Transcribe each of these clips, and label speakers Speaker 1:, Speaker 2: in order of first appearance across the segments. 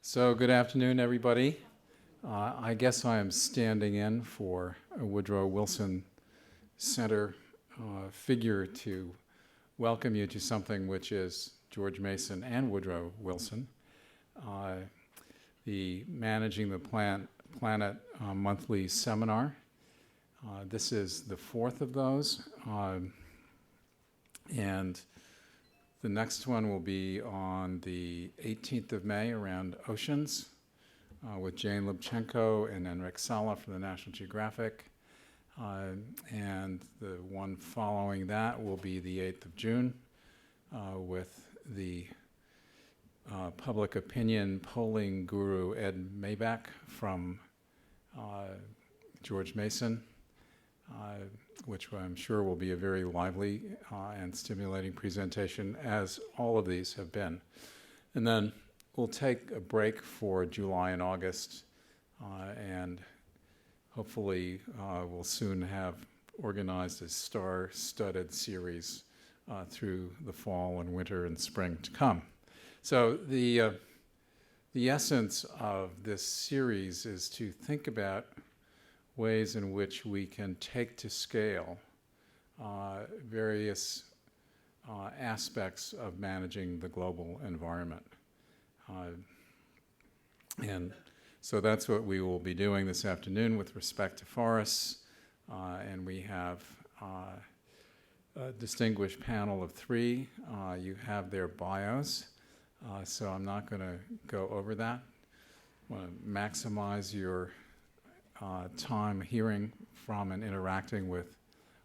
Speaker 1: So good afternoon, everybody. I guess I am standing in for a Woodrow Wilson Center figure to welcome you to something which is George Mason and Woodrow Wilson, the Managing the Planet monthly seminar. This is the fourth of those, and the next one will be on the 18th of May around oceans with Jane Lubchenco and Enric Sala from the National Geographic. And the one following that will be the 8th of June with the public opinion polling guru Ed Maybach from George Mason, which I'm sure will be a very lively and stimulating presentation, as all of these have been. And then we'll take a break for July and August, and hopefully we'll soon have organized a star-studded series through the fall and winter and spring to come. So the essence of this series is to think about ways in which we can take to scale various aspects of managing the global environment. And so that's what we will be doing this afternoon with respect to forests. And we have a distinguished panel of three. You have their bios, so I'm not going to go over that. I want to maximize your time hearing from and interacting with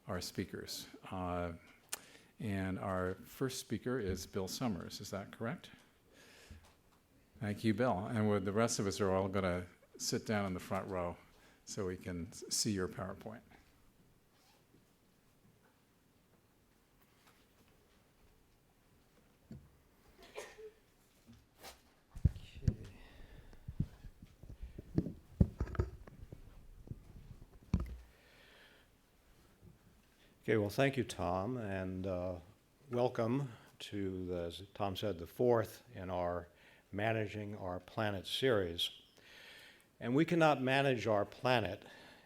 Speaker 1: our speakers. And our first speaker is Bill Sommers. Is that correct? Thank you, Bill. And the rest of us are all going to sit down in the front row so we can see your PowerPoint.
Speaker 2: Okay, well, thank you, Tom, and welcome to, as Tom said, the fourth in our Managing Our Planet series. And we cannot manage our planet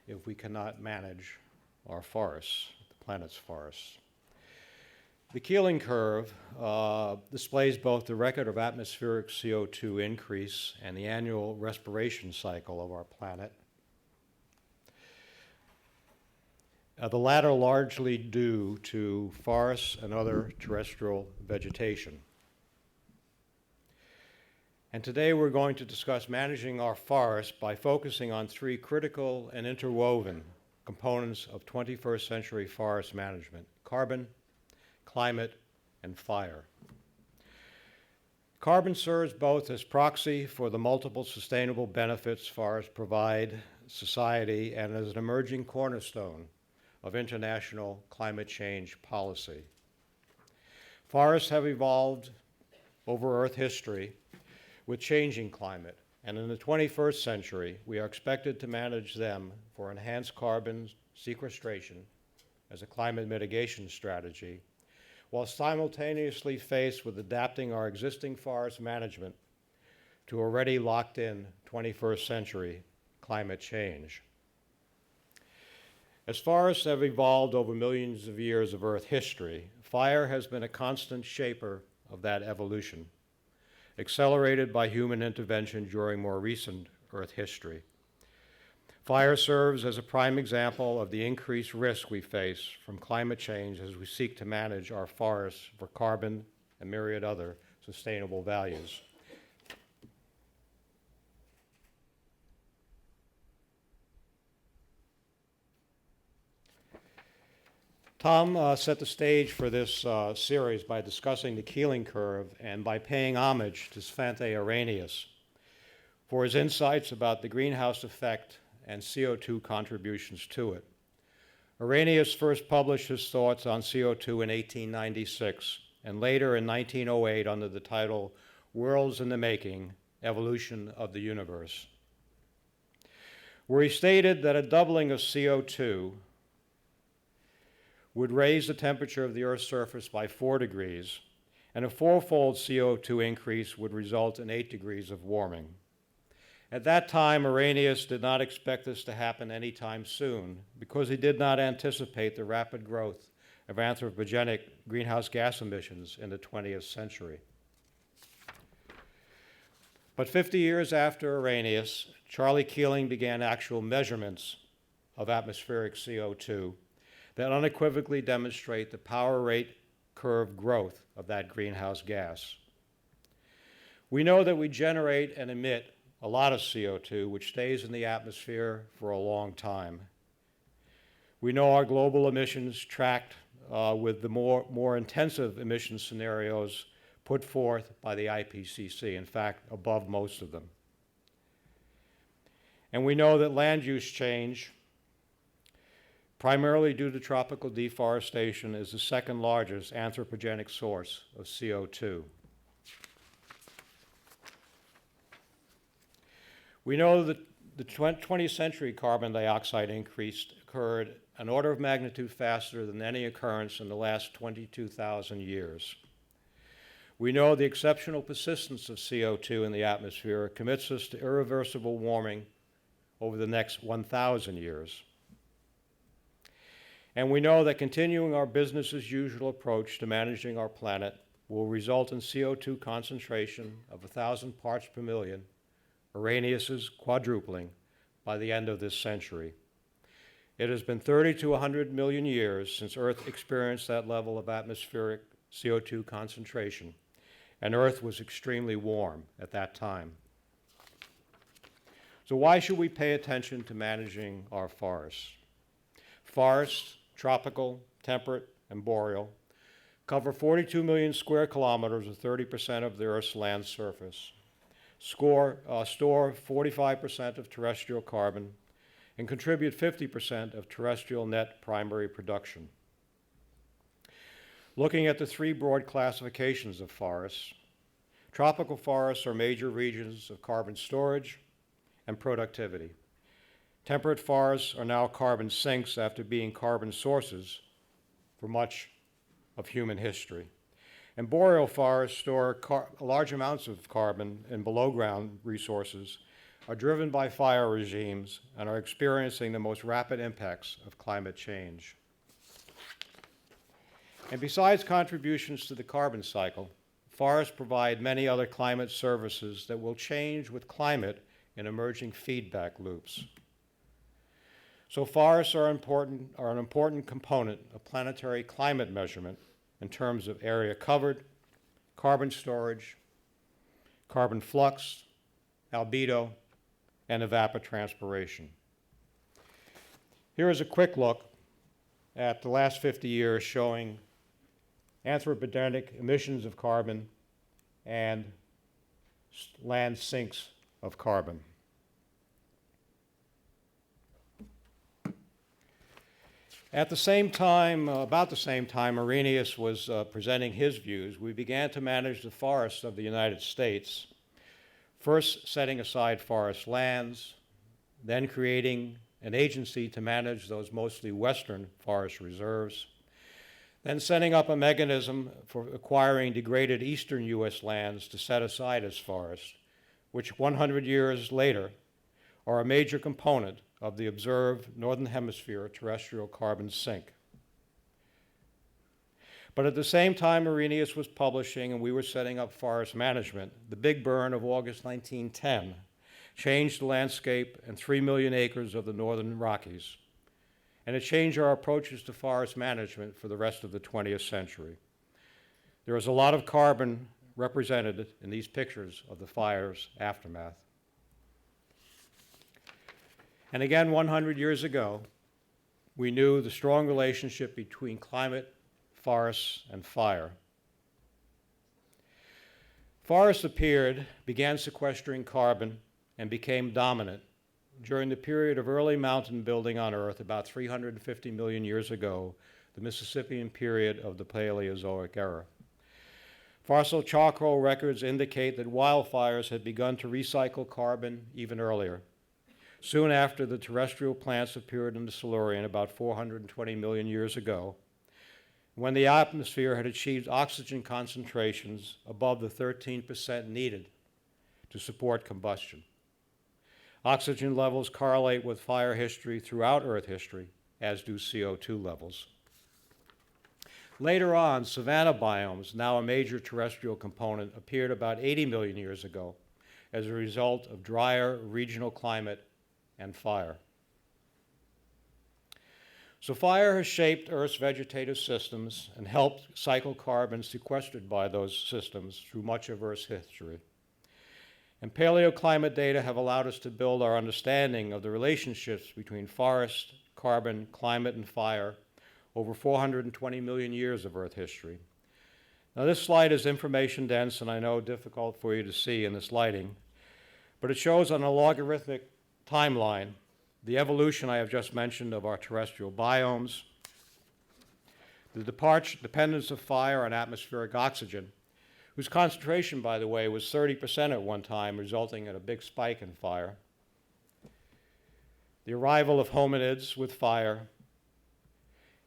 Speaker 2: if we cannot manage our forests, the planet's forests. The Keeling curve displays both the record of atmospheric CO2 increase and the annual respiration cycle of our planet. The latter largely due to forests and other terrestrial vegetation. And today we're going to discuss managing our forests by focusing on three critical and interwoven components of 21st century forest management: carbon, climate, and fire. Carbon serves both as proxy for the multiple sustainable benefits forests provide society and as an emerging cornerstone of international climate change policy. Forests have evolved over Earth history with changing climate, and in the 21st century, we are expected to manage them for enhanced carbon sequestration as a climate mitigation strategy, while simultaneously faced with adapting our existing forest management to already locked-in 21st century climate change. As forests have evolved over millions of years of Earth history, fire has been a constant shaper of that evolution, accelerated by human intervention during more recent Earth history. Fire serves as a prime example of the increased risk we face from climate change as we seek to manage our forests for carbon and myriad other sustainable values. Tom set the stage for this series by discussing the Keeling curve and by paying homage to Svante Arrhenius for his insights about the greenhouse effect and CO2 contributions to it. Arrhenius first published his thoughts on CO2 in 1896 and later in 1908 under the title Worlds in the Making: Evolution of the Universe, where he stated that a doubling of CO2 would raise the temperature of the Earth's surface by 4 degrees and a fourfold CO2 increase would result in 8 degrees of warming. At that time, Arrhenius did not expect this to happen anytime soon because he did not anticipate the rapid growth of anthropogenic greenhouse gas emissions in the 20th century. But 50 years after Arrhenius, Charlie Keeling began actual measurements of atmospheric CO2 that unequivocally demonstrate the power rate curve growth of that greenhouse gas. We know that we generate and emit a lot of CO2, which stays in the atmosphere for a long time. We know our global emissions tracked with the more intensive emission scenarios put forth by the IPCC, in fact, above most of them. And we know that land use change, primarily due to tropical deforestation, is the second largest anthropogenic source of CO2. We know that the 20th century carbon dioxide increase occurred an order of magnitude faster than any occurrence in the last 22,000 years. We know the exceptional persistence of CO2 in the atmosphere commits us to irreversible warming over the next 1,000 years. And we know that continuing our business as usual approach to managing our planet will result in CO2 concentration of 1,000 parts per million, Arrhenius's quadrupling, by the end of this century. It has been 30 to 100 million years since Earth experienced that level of atmospheric CO2 concentration, and Earth was extremely warm at that time. So why should we pay attention to managing our forests? Forests, tropical, temperate, and boreal, cover 42 million square kilometers, or 30% of the Earth's land surface, store 45% of terrestrial carbon, and contribute 50% of terrestrial net primary production. Looking at the three broad classifications of forests, tropical forests are major regions of carbon storage and productivity. Temperate forests are now carbon sinks after being carbon sources for much of human history. And boreal forests store large amounts of carbon in below-ground resources, are driven by fire regimes, and are experiencing the most rapid impacts of climate change. And besides contributions to the carbon cycle, forests provide many other climate services that will change with climate in emerging feedback loops. So forests are an important component of planetary climate measurement in terms of area covered, carbon storage, carbon flux, albedo, and evapotranspiration. Here is a quick look at the last 50 years showing anthropogenic emissions of carbon and land sinks of carbon. At the same time, about the same time Arrhenius was presenting his views, we began to manage the forests of the United States, first setting aside forest lands, then creating an agency to manage those mostly western forest reserves, then setting up a mechanism for acquiring degraded eastern U.S. lands to set aside as forests, which 100 years later are a major component of the observed Northern Hemisphere terrestrial carbon sink. But at the same time Arrhenius was publishing and we were setting up forest management, the big burn of August 1910 changed the landscape and 3 million acres of the Northern Rockies. And it changed our approaches to forest management for the rest of the 20th century. There is a lot of carbon represented in these pictures of the fire's aftermath. And again, 100 years ago, we knew the strong relationship between climate, forests, and fire. Forests began sequestering carbon, and became dominant during the period of early mountain building on Earth about 350 million years ago, the Mississippian period of the Paleozoic era. Fossil charcoal records indicate that wildfires had begun to recycle carbon even earlier, soon after the terrestrial plants appeared in the Silurian about 420 million years ago, when the atmosphere had achieved oxygen concentrations above the 13% needed to support combustion. Oxygen levels correlate with fire history throughout Earth history, as do CO2 levels. Later on, savanna biomes, now a major terrestrial component, appeared about 80 million years ago as a result of drier regional climate and fire. So fire has shaped Earth's vegetative systems and helped cycle carbon sequestered by those systems through much of Earth's history. And paleoclimate data have allowed us to build our understanding of the relationships between forest, carbon, climate, and fire over 420 million years of Earth history. Now this slide is information dense and I know difficult for you to see in this lighting, but it shows on a logarithmic timeline the evolution I have just mentioned of our terrestrial biomes, the dependence of fire on atmospheric oxygen, whose concentration, by the way, was 30% at one time, resulting in a big spike in fire, the arrival of hominids with fire,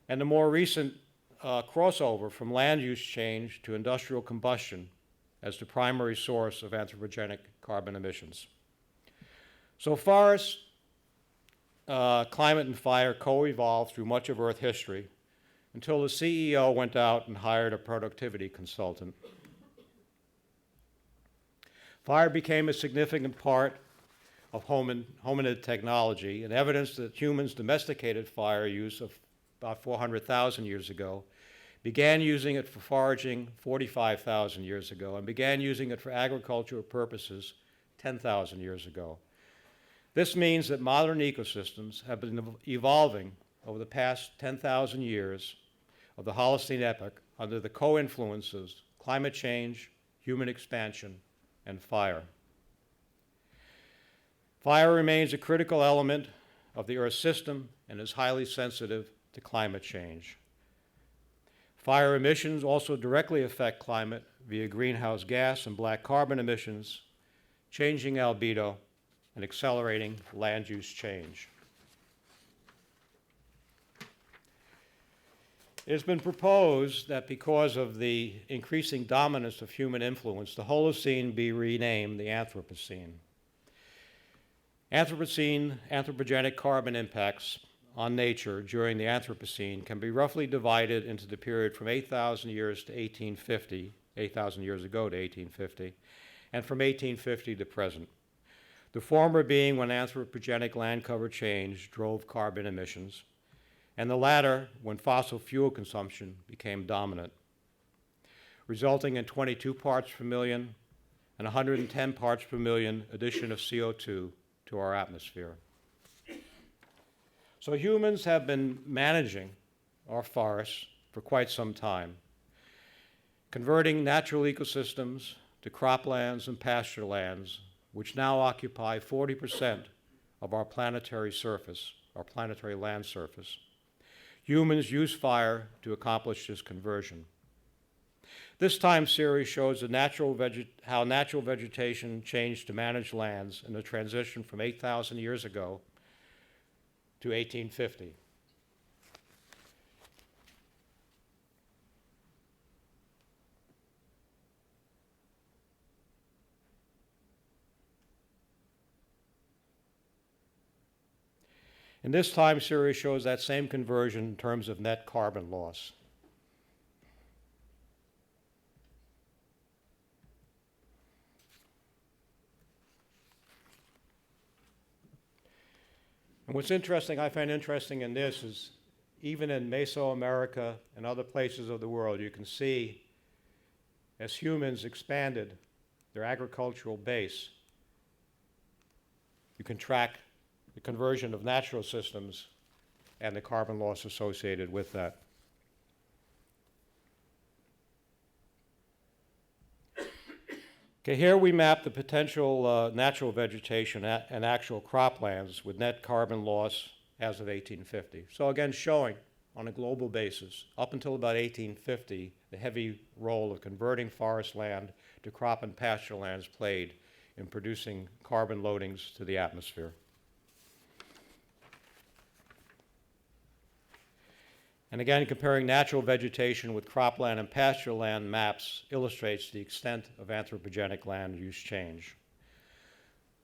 Speaker 2: and the more recent crossover from land use change to industrial combustion as the primary source of anthropogenic carbon emissions. So forests, climate and fire co-evolved through much of Earth history until the CEO went out and hired a productivity consultant. Fire became a significant part of hominid technology, and evidence that humans domesticated fire use of about 400,000 years ago, began using it for foraging 45,000 years ago, and began using it for agricultural purposes 10,000 years ago. This means that modern ecosystems have been evolving over the past 10,000 years of the Holocene epoch under the co-influences climate change, human expansion, and fire. Fire remains a critical element of the Earth system and is highly sensitive to climate change. Fire emissions also directly affect climate via greenhouse gas and black carbon emissions, changing albedo and accelerating land use change. It has been proposed that because of the increasing dominance of human influence, the Holocene be renamed the Anthropocene. Anthropogenic carbon impacts on nature during the Anthropocene can be roughly divided into the period from 8,000 years to 1850, 8,000 years ago to 1850, and from 1850 to present. The former being when anthropogenic land cover change drove carbon emissions, and the latter when fossil fuel consumption became dominant, resulting in 22 parts per million and 110 parts per million addition of CO2 to our atmosphere. So humans have been managing our forests for quite some time, converting natural ecosystems to croplands and pasture lands, which now occupy 40% of our planetary surface, our planetary land surface. Humans use fire to accomplish this conversion. This time series shows how natural vegetation changed to manage lands in the transition from 8,000 years ago to 1850. And this time series shows that same conversion in terms of net carbon loss. And what's interesting, I find interesting in this is even in Mesoamerica and other places of the world, you can see as humans expanded their agricultural base, you can track the conversion of natural systems and the carbon loss associated with that. Okay, here we map the potential natural vegetation and actual croplands with net carbon loss as of 1850. So again, showing on a global basis, up until about 1850, the heavy role of converting forest land to crop and pasture lands played in producing carbon loadings to the atmosphere. And again, comparing natural vegetation with cropland and pasture land maps illustrates the extent of anthropogenic land use change.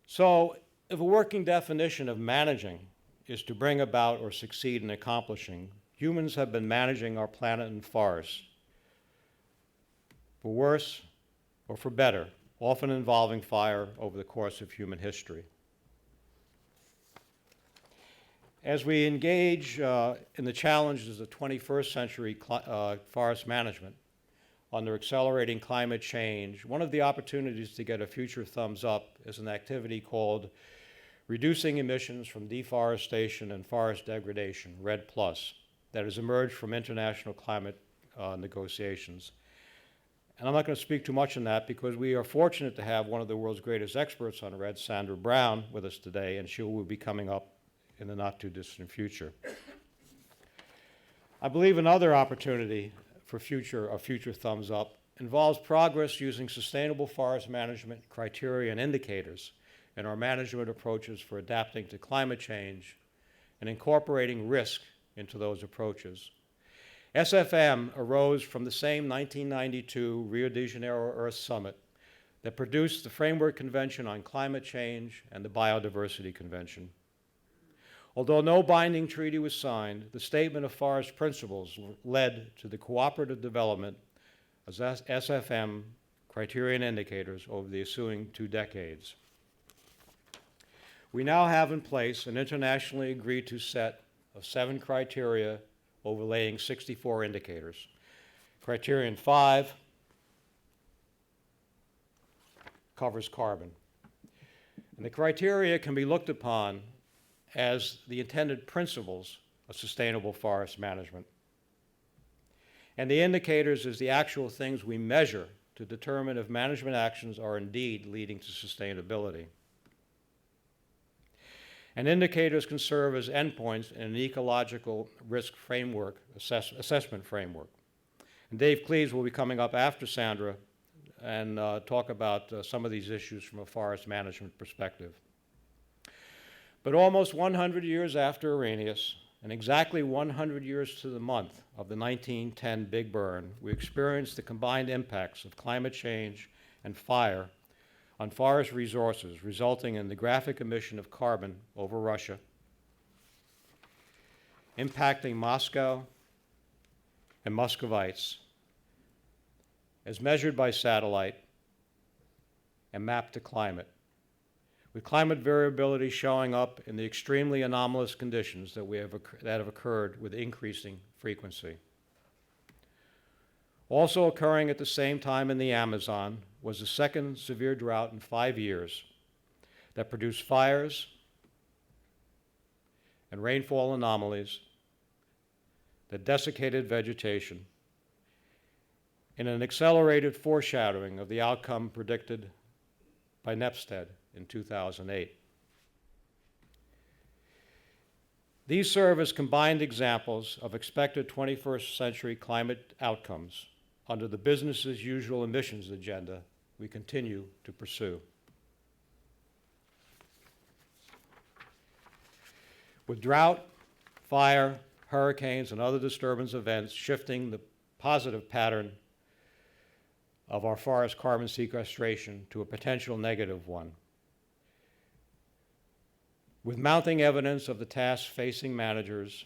Speaker 2: So, if a working definition of managing is to bring about or succeed in accomplishing, humans have been managing our planet and forests, for worse or for better, often involving fire over the course of human history. As we engage in the challenges of 21st century forest management under accelerating climate change, one of the opportunities to get a future thumbs up is an activity called Reducing Emissions from Deforestation and Forest Degradation, REDD+, that has emerged from international climate negotiations. And I'm not going to speak too much on that because we are fortunate to have one of the world's greatest experts on REDD, Sandra Brown, with us today, and she will be coming up in the not too distant future. I believe another opportunity for a future thumbs up involves progress using sustainable forest management criteria and indicators in our management approaches for adapting to climate change and incorporating risk into those approaches. SFM arose from the same 1992 Rio de Janeiro Earth Summit that produced the Framework Convention on Climate Change and the Biodiversity Convention. Although no binding treaty was signed, the Statement of Forest Principles led to the cooperative development of SFM criteria and indicators over the ensuing 2 decades. We now have in place an internationally agreed to set of 7 criteria overlaying 64 indicators. Criterion 5 covers carbon. And the criteria can be looked upon as the intended principles of sustainable forest management. And the indicators is the actual things we measure to determine if management actions are indeed leading to sustainability. And indicators can serve as endpoints in an ecological risk framework, assessment framework. And Dave Cleaves will be coming up after Sandra and talk about some of these issues from a forest management perspective. But almost 100 years after Arrhenius, and exactly 100 years to the month of the 1910 Big Burn, we experienced the combined impacts of climate change and fire on forest resources, resulting in the graphic emission of carbon over Russia, impacting Moscow and Muscovites, as measured by satellite and mapped to climate, with climate variability showing up in the extremely anomalous conditions that have occurred with increasing frequency. Also occurring at the same time in the Amazon was the second severe drought in 5 years that produced fires and rainfall anomalies that desiccated vegetation in an accelerated foreshadowing of the outcome predicted by Nepstead in 2008. These serve as combined examples of expected 21st century climate outcomes under the business as usual emissions agenda we continue to pursue. With drought, fire, hurricanes, and other disturbance events shifting the positive pattern of our forest carbon sequestration to a potential negative one. With mounting evidence of the tasks facing managers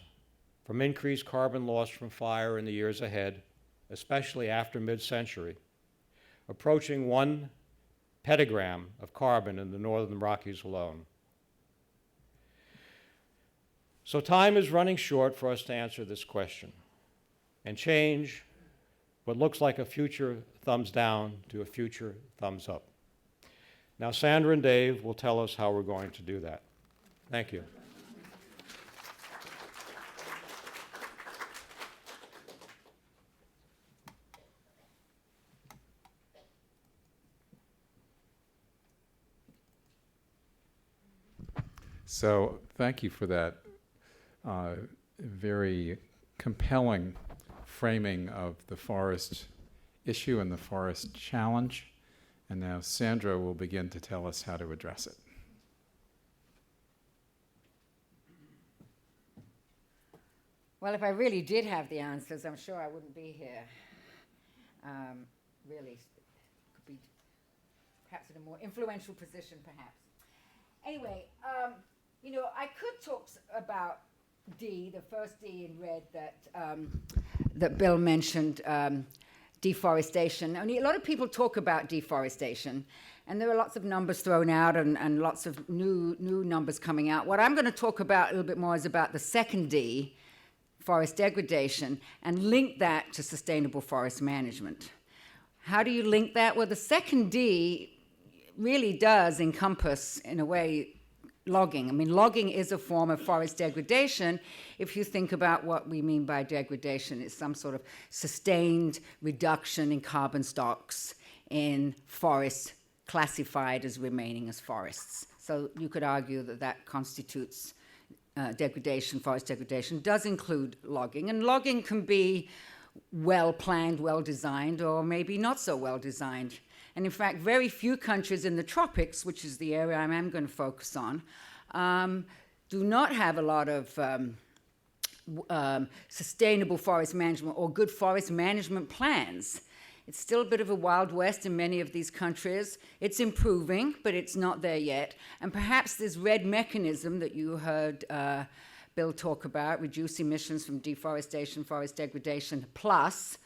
Speaker 2: from increased carbon loss from fire in the years ahead, especially after mid-century, approaching 1 petagram of carbon in the northern Rockies alone. So time is running short for us to answer this question and change what looks like a future thumbs down to a future thumbs up. Now Sandra and Dave will tell us how we're going to do that. Thank you.
Speaker 1: So thank you for that very compelling framing of the forest issue and the forest challenge. And now Sandra will begin to tell us how to address it.
Speaker 3: Well, if I really did have the answers, I'm sure I wouldn't be here. Really, could be perhaps in a more influential position, perhaps. Anyway, I could talk about D, the first D in red that Bill mentioned, deforestation. I mean, a lot of people talk about deforestation, and there are lots of numbers thrown out and lots of new numbers coming out. What I'm going to talk about a little bit more is about the second D, forest degradation, and link that to sustainable forest management. How do you link that? Well, the second D really does encompass, in a way, logging. I mean, logging is a form of forest degradation. If you think about what we mean by degradation, it's some sort of sustained reduction in carbon stocks in forests classified as remaining as forests. So you could argue that that constitutes degradation. Forest degradation does include logging, and logging can be well planned, well designed, or maybe not so well designed. And in fact, very few countries in the tropics, which is the area I am going to focus on, do not have a lot of sustainable forest management or good forest management plans. It's still a bit of a Wild West in many of these countries. It's improving, but it's not there yet. And perhaps this red mechanism that you heard Bill talk about, reduce emissions from deforestation, forest degradation, plus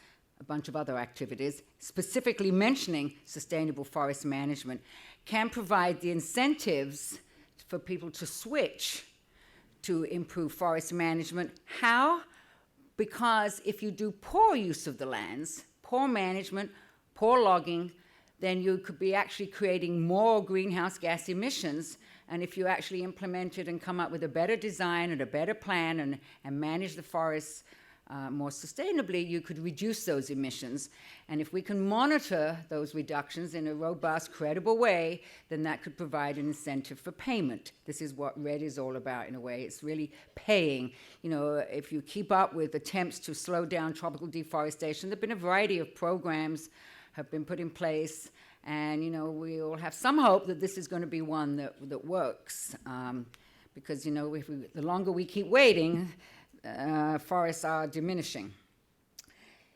Speaker 3: a bunch of other activities, specifically mentioning sustainable forest management, can provide the incentives for people to switch to improve forest management. How? Because if you do poor use of the lands, poor management, poor logging, then you could be actually creating more greenhouse gas emissions. And if you actually implement it and come up with a better design and a better plan and manage the forests more sustainably, you could reduce those emissions. And if we can monitor those reductions in a robust, credible way, then that could provide an incentive for payment. This is what RED is all about, in a way. It's really paying. You know, if you keep up with attempts to slow down tropical deforestation, there have been a variety of programs have been put in place, and, you know, we all have some hope that this is going to be one that works. Because, you know, the longer we keep waiting, forests are diminishing.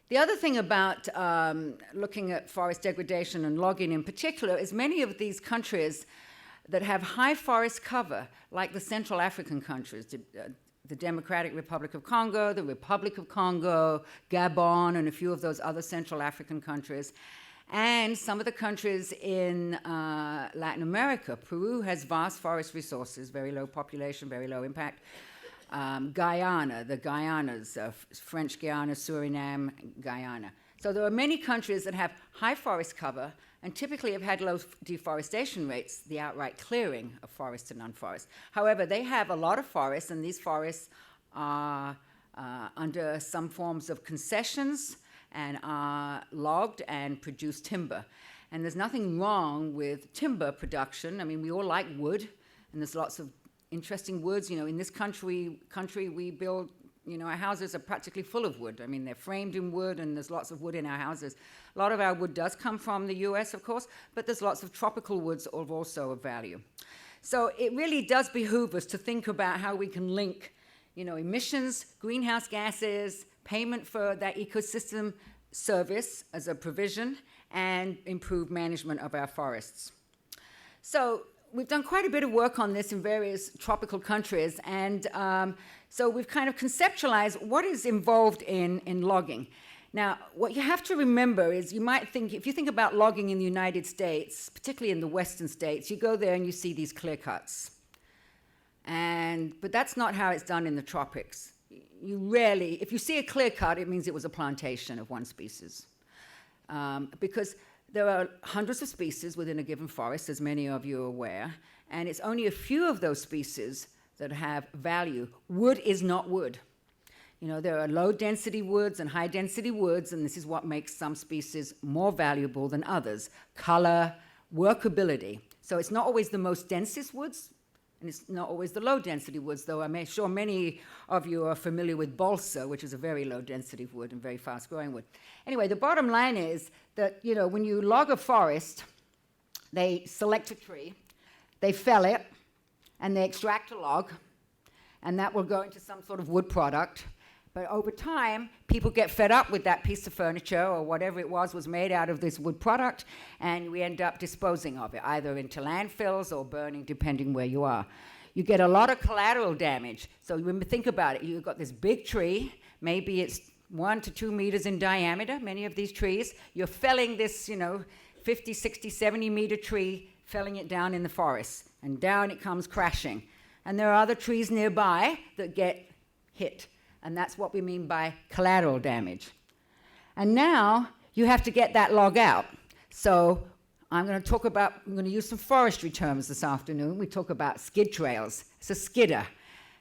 Speaker 3: The other thing about looking at forest degradation and logging in particular is many of these countries that have high forest cover, like the Central African countries, the Democratic Republic of Congo, the Republic of Congo, Gabon, and a few of those other Central African countries, and some of the countries in Latin America. Peru has vast forest resources, very low population, very low impact. Guyana, the Guyanas, French Guiana, Suriname, Guyana. So there are many countries that have high forest cover and typically have had low deforestation rates, the outright clearing of forest and non-forest. However, they have a lot of forests, and these forests are under some forms of concessions and are logged and produce timber. And there's nothing wrong with timber production. I mean, we all like wood, and there's lots of interesting woods. You know, in this country we build, you know, our houses are practically full of wood. I mean, they're framed in wood, and there's lots of wood in our houses. A lot of our wood does come from the US, of course, but there's lots of tropical woods also of value. So it really does behoove us to think about how we can link, you know, emissions, greenhouse gases, payment for that ecosystem service as a provision, and improve management of our forests. So we've done quite a bit of work on this in various tropical countries, and so we've kind of conceptualized what is involved in logging. Now, what you have to remember is you might think, if you think about logging in the United States, particularly in the western states, you go there and you see these clear cuts. But that's not how it's done in the tropics. You rarely, if you see a clear cut, it means it was a plantation of one species. Because there are hundreds of species within a given forest, as many of you are aware, and it's only a few of those species that have value. Wood is not wood. You know, there are low-density woods and high-density woods, and this is what makes some species more valuable than others. Color, workability. So it's not always the most densest woods, and it's not always the low-density woods, though I'm sure many of you are familiar with balsa, which is a very low-density wood and very fast-growing wood. Anyway, the bottom line is that, you know, when you log a forest, they select a tree, they fell it, and they extract a log, and that will go into some sort of wood product, But over time, people get fed up with that piece of furniture or whatever it was made out of this wood product, and we end up disposing of it, either into landfills or burning, depending where you are. You get a lot of collateral damage. So remember, think about it. You've got this big tree, maybe it's 1 to 2 meters in diameter, many of these trees. You're felling this, 50, 60, 70 meter tree, felling it down in the forest, and down it comes crashing. And there are other trees nearby that get hit. And that's what we mean by collateral damage. And now you have to get that log out. So I'm going to use some forestry terms this afternoon. We talk about skid trails. It's a skidder.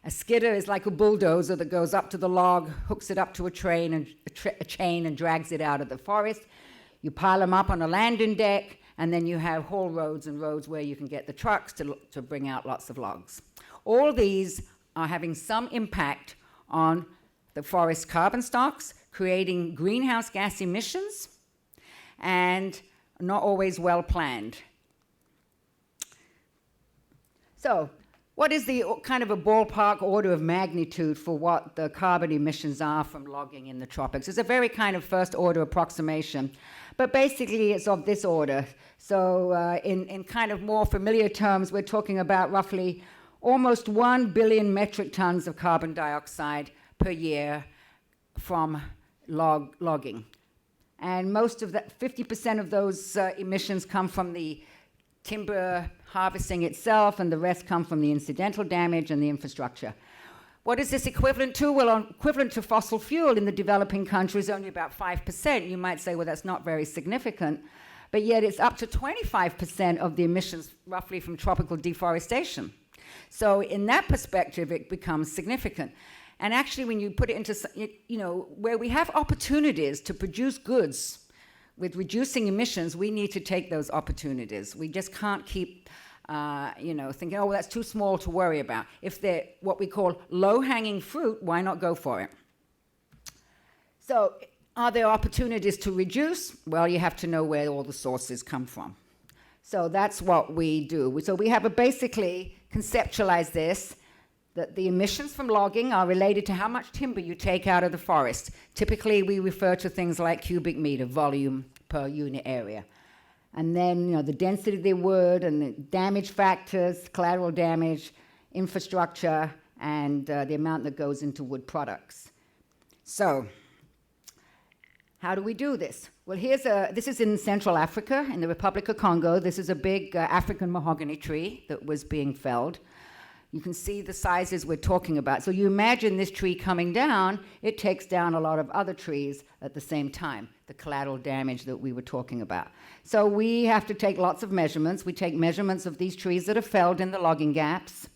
Speaker 3: A skidder is like a bulldozer that goes up to the log, hooks it up to a chain and drags it out of the forest. You pile them up on a landing deck, and then you have haul roads and roads where you can get the trucks to bring out lots of logs. All these are having some impact on the forest carbon stocks, creating greenhouse gas emissions, and not always well planned. So, what is the kind of a ballpark order of magnitude for what the carbon emissions are from logging in the tropics? It's a very kind of first order approximation, but basically it's of this order. So in kind of more familiar terms, we're talking about roughly almost 1 billion metric tons of carbon dioxide per year from logging. And most of that, 50% of those emissions come from the timber harvesting itself, and the rest come from the incidental damage and the infrastructure. What is this equivalent to? Well, equivalent to fossil fuel in the developing countries, only about 5%. You might say, well, that's not very significant, but yet it's up to 25% of the emissions roughly from tropical deforestation. So in that perspective, it becomes significant. And actually, when you put it into, where we have opportunities to produce goods with reducing emissions, we need to take those opportunities. We just can't keep, thinking, oh, well, that's too small to worry about. If they're what we call low-hanging fruit, why not go for it? So are there opportunities to reduce? Well, you have to know where all the sources come from. So that's what we do. So we have basically conceptualized this, that the emissions from logging are related to how much timber you take out of the forest. Typically, we refer to things like cubic meter, volume per unit area. And then, the density of the wood and the damage factors, collateral damage, infrastructure, and the amount that goes into wood products. So, how do we do this? Well, this is in Central Africa, in the Republic of Congo. This is a big African mahogany tree that was being felled. You can see the sizes we're talking about. So you imagine this tree coming down, it takes down a lot of other trees at the same time, the collateral damage that we were talking about. So we have to take lots of measurements. We take measurements of these trees that are felled in the logging gaps.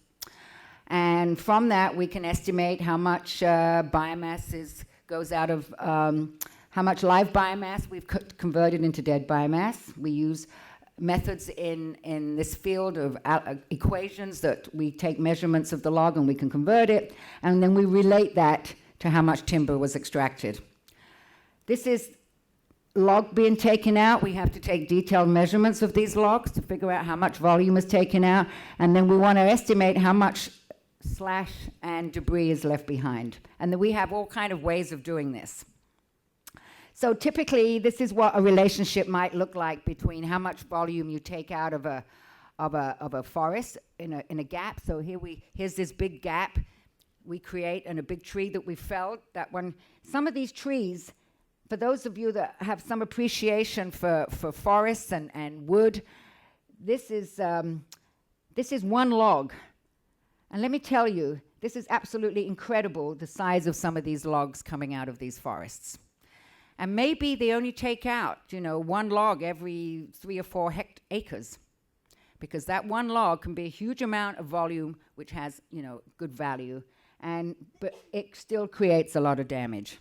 Speaker 3: And from that, we can estimate how much biomass goes out of, how much live biomass we've converted into dead biomass. We use methods in this field of equations that we take measurements of the log and we can convert it, and then we relate that to how much timber was extracted. This is log being taken out. We have to take detailed measurements of these logs to figure out how much volume is taken out, and then we want to estimate how much slash and debris is left behind. And then we have all kind of ways of doing this. So typically, this is what a relationship might look like between how much volume you take out of a forest in a gap. So here's this big gap we create, and a big tree that we felled. Some of these trees, for those of you that have some appreciation for forests and wood, this is one log, and let me tell you, this is absolutely incredible. The size of some of these logs coming out of these forests. And maybe they only take out, one log every 3 or 4 acres, because that one log can be a huge amount of volume, which has, good value, but it still creates a lot of damage.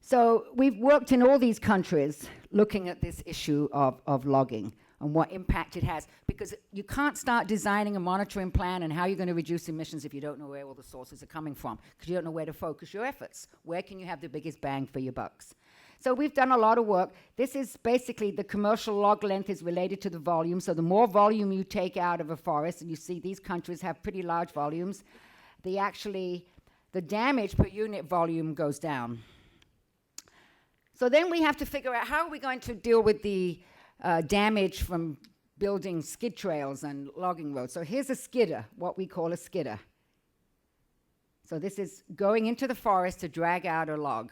Speaker 3: So we've worked in all these countries looking at this issue of logging and what impact it has, because you can't start designing a monitoring plan and how you're going to reduce emissions if you don't know where all the sources are coming from, because you don't know where to focus your efforts. Where can you have the biggest bang for your bucks? So we've done a lot of work. This is basically the commercial log length is related to the volume. So the more volume you take out of a forest, and you see these countries have pretty large volumes, the damage per unit volume goes down. So then we have to figure out how are we going to deal with the damage from building skid trails and logging roads. So here's a skidder, what we call a skidder. So this is going into the forest to drag out a log.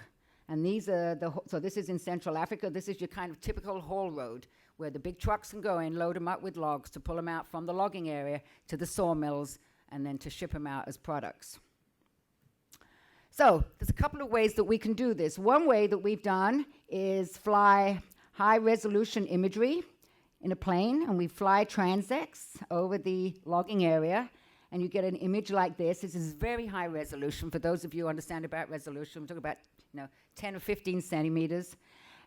Speaker 3: And these are so this is in Central Africa. This is your kind of typical haul road where the big trucks can go in, load them up with logs to pull them out from the logging area to the sawmills and then to ship them out as products. So there's a couple of ways that we can do this. One way that we've done is fly high-resolution imagery in a plane, and we fly transects over the logging area, and you get an image like this. This is very high resolution. For those of you who understand about resolution, I'm talking about 10 or 15 centimeters.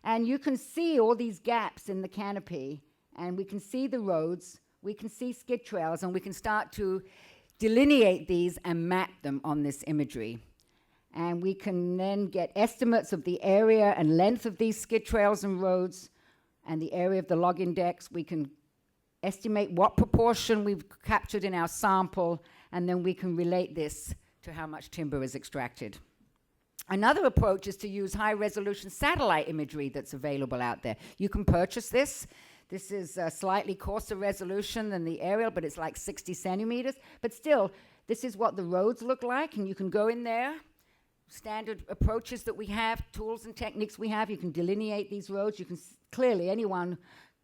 Speaker 3: And you can see all these gaps in the canopy, and we can see the roads, we can see skid trails, and we can start to delineate these and map them on this imagery. And we can then get estimates of the area and length of these skid trails and roads and the area of the log index. We can estimate what proportion we've captured in our sample, and then we can relate this to how much timber is extracted. Another approach is to use high-resolution satellite imagery that's available out there. You can purchase this. This is slightly coarser resolution than the aerial, but it's like 60 centimeters. But still, this is what the roads look like, and you can go in there. Standard approaches that we have, tools and techniques we have, you can delineate these roads. You can clearly, anyone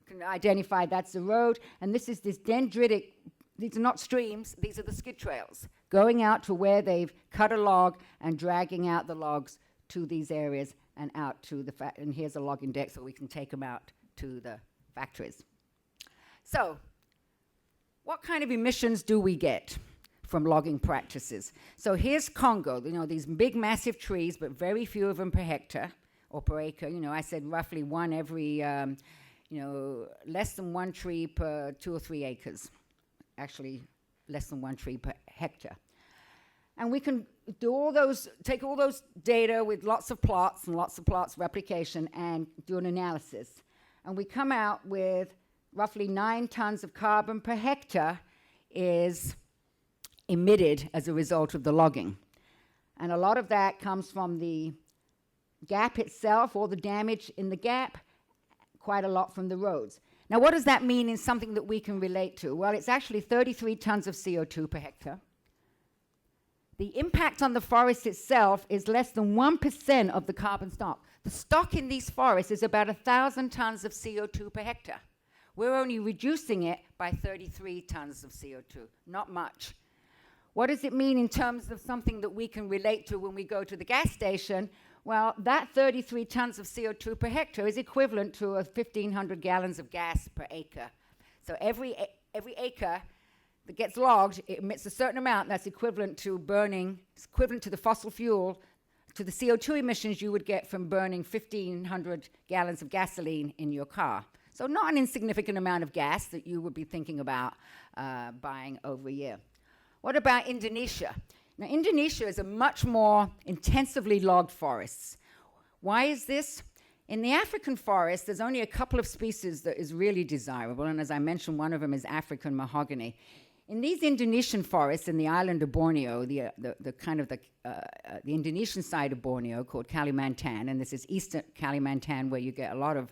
Speaker 3: can identify that's the road. And this is this dendritic, these are not streams, these are the skid trails, going out to where they've cut a log and dragging out the logs to these areas and out to the and here's a log index so we can take them out to the factories. So, what kind of emissions do we get from logging practices? So here's Congo, these big massive trees, but very few of them per hectare or per acre. I said roughly one every, less than one tree per 2 or 3 acres. Actually, less than one tree per hectare. And we can do take all those data with lots of plots and lots of plots replication and do an analysis. And we come out with roughly 9 tons of carbon per hectare is emitted as a result of the logging. And a lot of that comes from the gap itself, or the damage in the gap, quite a lot from the roads. Now, what does that mean in something that we can relate to? Well, it's actually 33 tons of CO2 per hectare. The impact on the forest itself is less than 1% of the carbon stock. The stock in these forests is about 1,000 tons of CO2 per hectare. We're only reducing it by 33 tons of CO2, not much. What does it mean in terms of something that we can relate to when we go to the gas station? Well, that 33 tons of CO2 per hectare is equivalent to 1,500 gallons of gas per acre. So every acre that gets logged, it emits a certain amount that's equivalent to the fossil fuel, to the CO2 emissions you would get from burning 1,500 gallons of gasoline in your car. So not an insignificant amount of gas that you would be thinking about buying over a year. What about Indonesia? Now, Indonesia is a much more intensively logged forest. Why is this? In the African forest, there's only a couple of species that is really desirable, and as I mentioned, one of them is African mahogany. In these Indonesian forests in the island of Borneo, the Indonesian side of Borneo called Kalimantan, and this is eastern Kalimantan where you get a lot of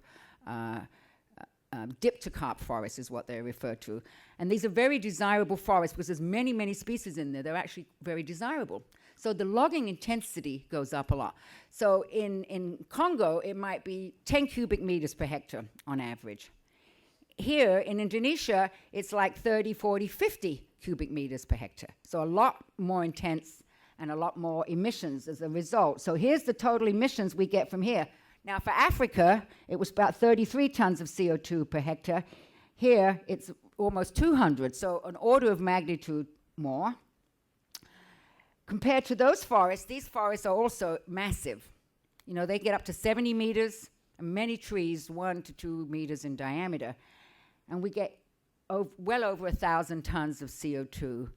Speaker 3: dipterocarp forests is what they refer to. And these are very desirable forests because there's many, many species in there. They're actually very desirable. So the logging intensity goes up a lot. So in Congo, it might be 10 cubic meters per hectare on average. Here in Indonesia, it's like 30, 40, 50 cubic meters per hectare. So a lot more intense and a lot more emissions as a result. So here's the total emissions we get from here. Now, for Africa, it was about 33 tons of CO2 per hectare. Here, it's almost 200, so an order of magnitude more. Compared to those forests, these forests are also massive. They get up to 70 meters, and many trees 1 to 2 meters in diameter. And we get well over 1,000 tons of CO2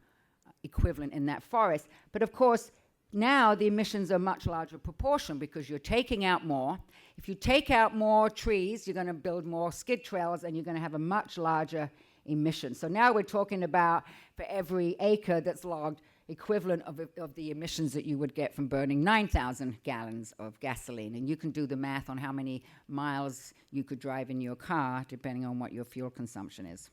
Speaker 3: equivalent in that forest. But of course, now the emissions are a much larger proportion because you're taking out more. If you take out more trees, you're going to build more skid trails and you're going to have a much larger emission. So now we're talking about for every acre that's logged, equivalent of the emissions that you would get from burning 9,000 gallons of gasoline. And you can do the math on how many miles you could drive in your car, depending on what your fuel consumption is.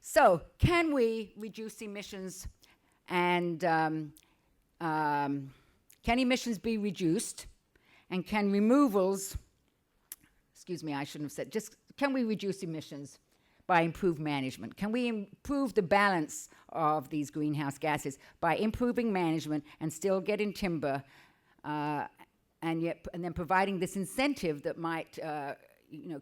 Speaker 3: So, can we reduce emissions, and can emissions be reduced, and can removals, I shouldn't have said, just can we reduce emissions by improved management? Can we improve the balance of these greenhouse gases by improving management and still getting timber, and then providing this incentive that might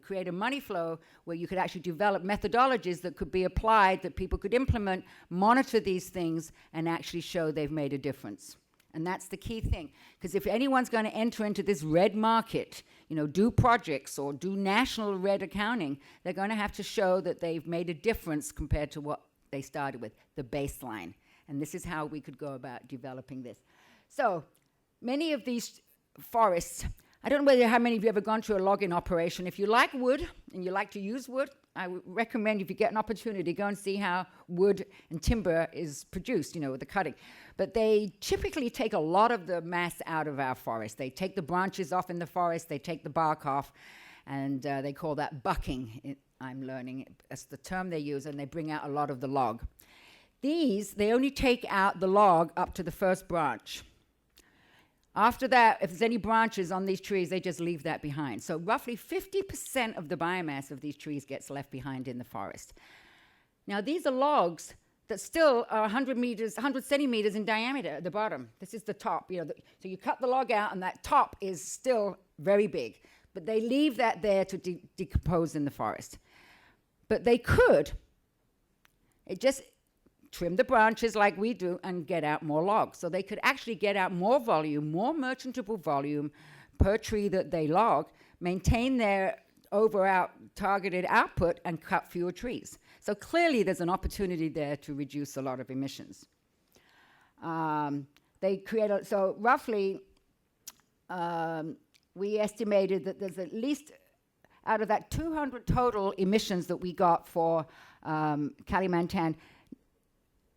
Speaker 3: create a money flow where you could actually develop methodologies that could be applied, that people could implement, monitor these things, and actually show they've made a difference. And that's the key thing. Because if anyone's going to enter into this red market, do projects or do national red accounting, they're going to have to show that they've made a difference compared to what they started with, the baseline. And this is how we could go about developing this. So many of these forests, I don't know how many of you have ever gone to a logging operation. If you like wood and you like to use wood, I would recommend, if you get an opportunity, go and see how wood and timber is produced, with the cutting. But they typically take a lot of the mass out of our forest. They take the branches off in the forest, they take the bark off, and they call that bucking. I'm learning. That's the term they use, and they bring out a lot of the log. They only take out the log up to the first branch. After that, if there's any branches on these trees, they just leave that behind. So roughly 50% of the biomass of these trees gets left behind in the forest. Now, these are logs that still are 100 centimeters in diameter at the bottom. This is the top. So you cut the log out, and that top is still very big. But they leave that there to decompose in the forest. But they could trim the branches like we do and get out more logs. So they could actually get out more volume, more merchantable volume per tree that they log, maintain their targeted output, and cut fewer trees. So clearly there's an opportunity there to reduce a lot of emissions. Roughly, we estimated that there's at least, out of that 200 total emissions that we got for Kalimantan,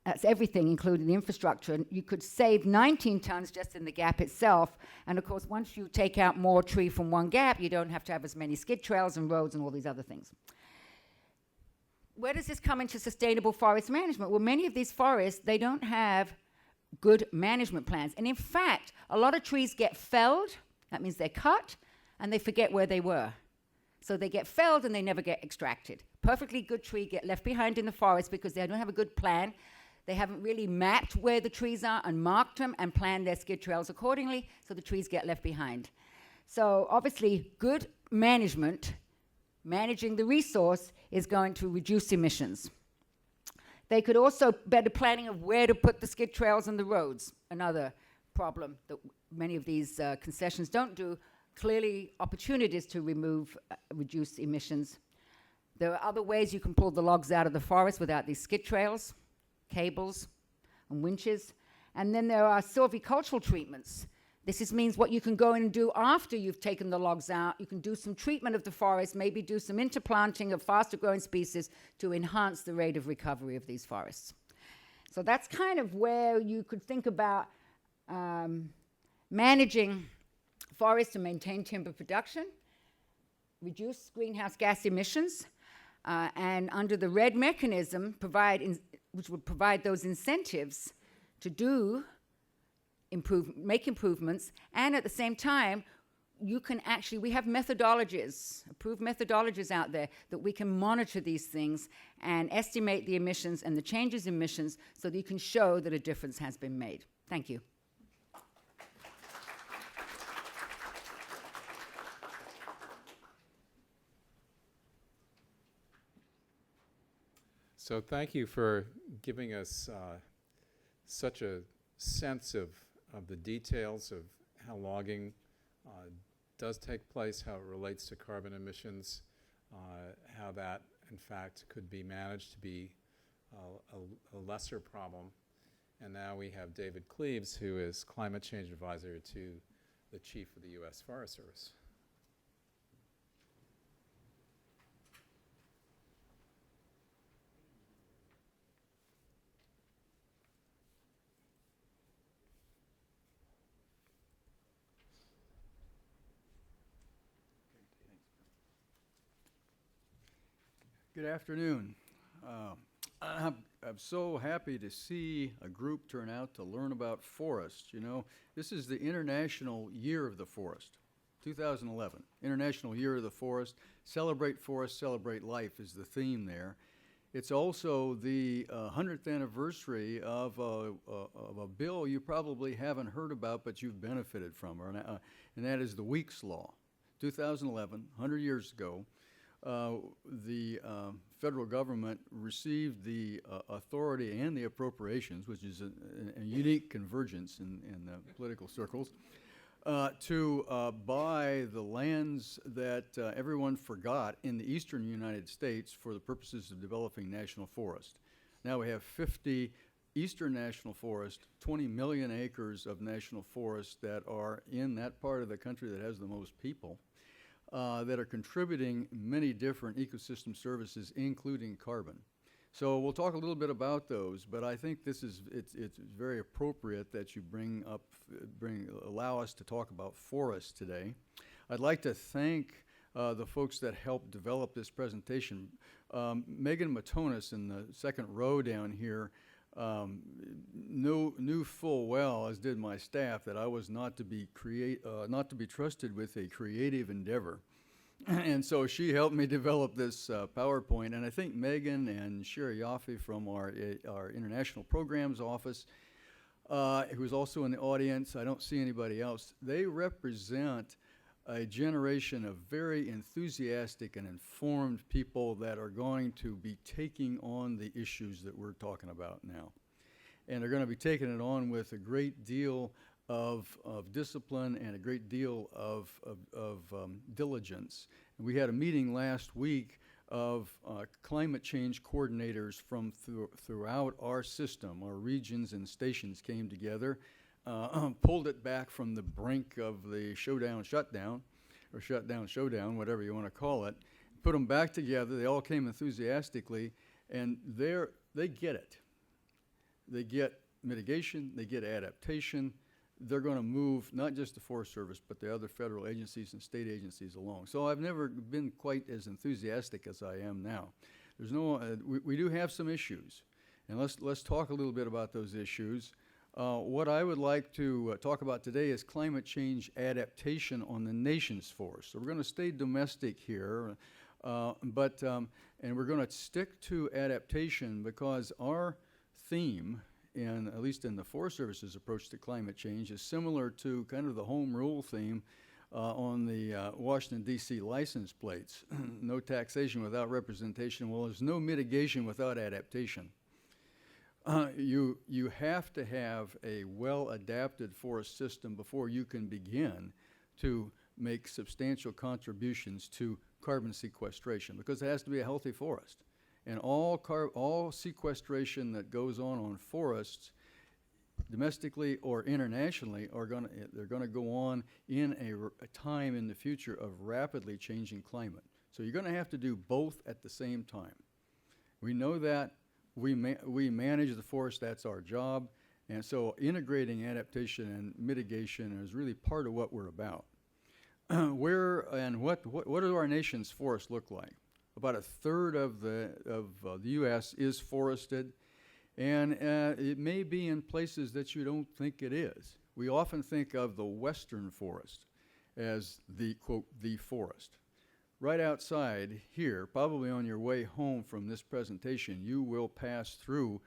Speaker 3: that's everything, including the infrastructure. And you could save 19 tons just in the gap itself. And of course, once you take out more tree from one gap, you don't have to have as many skid trails and roads and all these other things. Where does this come into sustainable forest management? Well, many of these forests, they don't have good management plans. And in fact, a lot of trees get felled. That means they're cut, and they forget where they were. So they get felled and they never get extracted. Perfectly good tree get left behind in the forest because they don't have a good plan. They haven't really mapped where the trees are and marked them and planned their skid trails accordingly, so the trees get left behind. So obviously, good management, managing the resource, is going to reduce emissions. They could also better planning of where to put the skid trails and the roads, another problem that many of these concessions don't do. Clearly, opportunities to reduce emissions. There are other ways you can pull the logs out of the forest without these skid trails, cables, and winches. And then there are silvicultural treatments. This means what you can go in and do after you've taken the logs out. You can do some treatment of the forest, maybe do some interplanting of faster growing species to enhance the rate of recovery of these forests. So that's kind of where you could think about managing forests to maintain timber production, reduce greenhouse gas emissions, and under the RED mechanism, which would provide those incentives to make improvements, and at the same time, we have methodologies, approved methodologies out there that we can monitor these things and estimate the emissions and the changes in emissions so that you can show that a difference has been made. Thank you.
Speaker 1: So thank you for giving us such a sense of the details of how logging does take place, how it relates to carbon emissions, how that, in fact, could be managed to be a lesser problem. And now we have David Cleaves, who is Climate Change Advisor to the Chief of the U.S. Forest Service.
Speaker 4: Good afternoon. I'm so happy to see a group turn out to learn about forests. You know, this is the International Year of the Forest, 2011. International Year of the Forest. Celebrate Forest, Celebrate Life is the theme there. It's also the 100th anniversary of a bill you probably haven't heard about, but you've benefited from, and that is the Weeks Law. 2011, 100 years ago, the federal government received the authority and the appropriations, which is a unique convergence in the political circles, to buy the lands that everyone forgot in the eastern United States for the purposes of developing national forest. Now we have 50 eastern national forest, 20 million acres of national forest that are in that part of the country that has the most people, that are contributing many different ecosystem services, including carbon. So we'll talk a little bit about those, but I think it's very appropriate that you allow us to talk about forests today. I'd like to thank the folks that helped develop this presentation. Megan Matonis in the second row down here knew full well, as did my staff, that I was not to be trusted with a creative endeavor. And so she helped me develop this PowerPoint, and I think Megan and Sherry Yaffe from our International Programs Office, who's also in the audience, I don't see anybody else, they represent a generation of very enthusiastic and informed people that are going to be taking on the issues that we're talking about now. And they're going to be taking it on with a great deal of discipline and a great deal of diligence. And we had a meeting last week of climate change coordinators from throughout our system. Our regions and stations came together, pulled it back from the brink of the shutdown, whatever you want to call it, put them back together. They all came enthusiastically, and they get it. They get mitigation, they get adaptation. They're going to move not just the Forest Service, but the other federal agencies and state agencies along. So I've never been quite as enthusiastic as I am now. There's we do have some issues, and let's talk a little bit about those issues. What I would like to talk about today is climate change adaptation on the nation's forests. So we're going to stay domestic here, and we're going to stick to adaptation because our theme, at least in the Forest Service's approach to climate change, is similar to kind of the home rule theme on the Washington, D.C. license plates. No taxation without representation. Well, there's no mitigation without adaptation. You have to have a well-adapted forest system before you can begin to make substantial contributions to carbon sequestration, because it has to be a healthy forest. And all sequestration that goes on forests, domestically or internationally, they're going to go on in a time in the future of rapidly changing climate. So you're going to have to do both at the same time. We know that. We manage the forest. That's our job. And so integrating adaptation and mitigation is really part of what we're about. What do our nation's forests look like? About a third of the U.S. is forested, and it may be in places that you don't think it is. We often think of the western forest as the, quote, the forest. Right outside here, probably on your way home from this presentation, you will pass through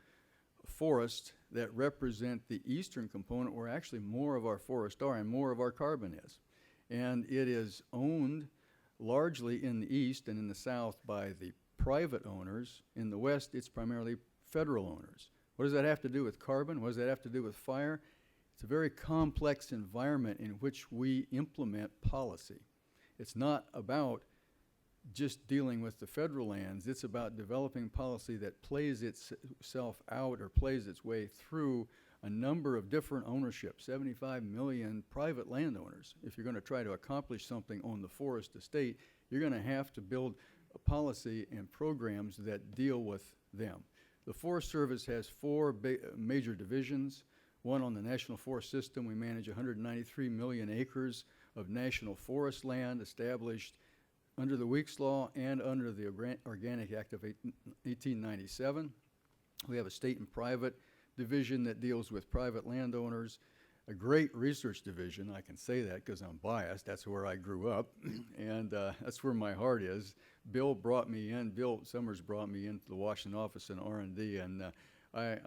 Speaker 4: forests that represent the eastern component, where actually more of our forests are and more of our carbon is. And it is owned largely in the east and in the south by the private owners. In the west, it's primarily federal owners. What does that have to do with carbon? What does that have to do with fire? It's a very complex environment in which we implement policy. It's not about just dealing with the federal lands. It's about developing policy that plays itself out or plays its way through a number of different ownerships, 75 million private landowners. If you're going to try to accomplish something on the forest estate, you're going to have to build a policy and programs that deal with them. The Forest Service has four major divisions. One on the National Forest System. We manage 193 million acres of national forest land established under the Weeks Law and under the Organic Act of 1897. We have a state and private division that deals with private landowners, a great research division. I can say that because I'm biased. That's where I grew up, and that's where my heart is. Bill Sommers brought me into the Washington office in R&D, and I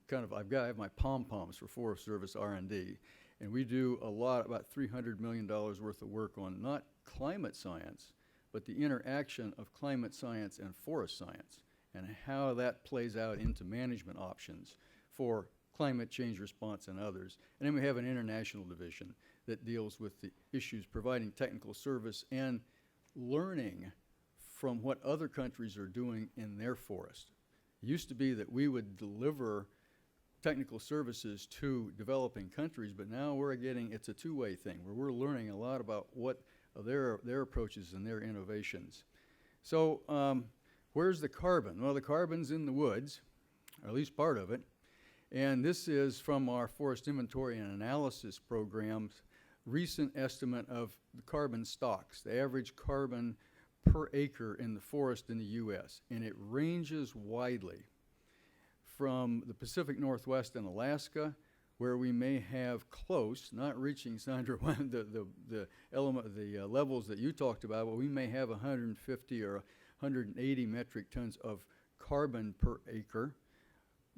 Speaker 4: have my pom-poms for Forest Service R&D, and we do a lot, about $300 million worth of work on not climate science, but the interaction of climate science and forest science, and how that plays out into management options for climate change response and others. And then we have an international division that deals with the issues providing technical service and learning from what other countries are doing in their forest. It used to be that we would deliver technical services to developing countries, but now it's a two-way thing where we're learning a lot about what their approaches and their innovations. So where's the carbon? Well, the carbon's in the woods, or at least part of it. And this is from our Forest Inventory and Analysis Program's recent estimate of the carbon stocks, the average carbon per acre in the forest in the U.S. And it ranges widely from the Pacific Northwest and Alaska, where we may have close, not reaching, Sandra, the levels that you talked about, but we may have 150 or 180 metric tons of carbon per acre,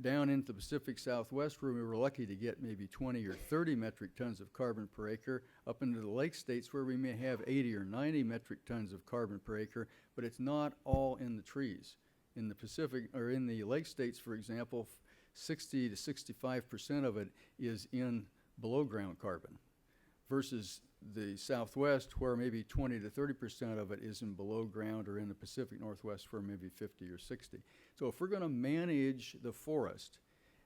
Speaker 4: down into the Pacific Southwest, where we were lucky to get maybe 20 or 30 metric tons of carbon per acre, up into the lake states where we may have 80 or 90 metric tons of carbon per acre, but it's not all in the trees. In the Pacific, or in the lake states, for example, 60 to 65% of it is in below ground carbon, versus the Southwest, where maybe 20 to 30% of it is in below ground, or in the Pacific Northwest, where maybe 50 or 60. So if we're going to manage the forest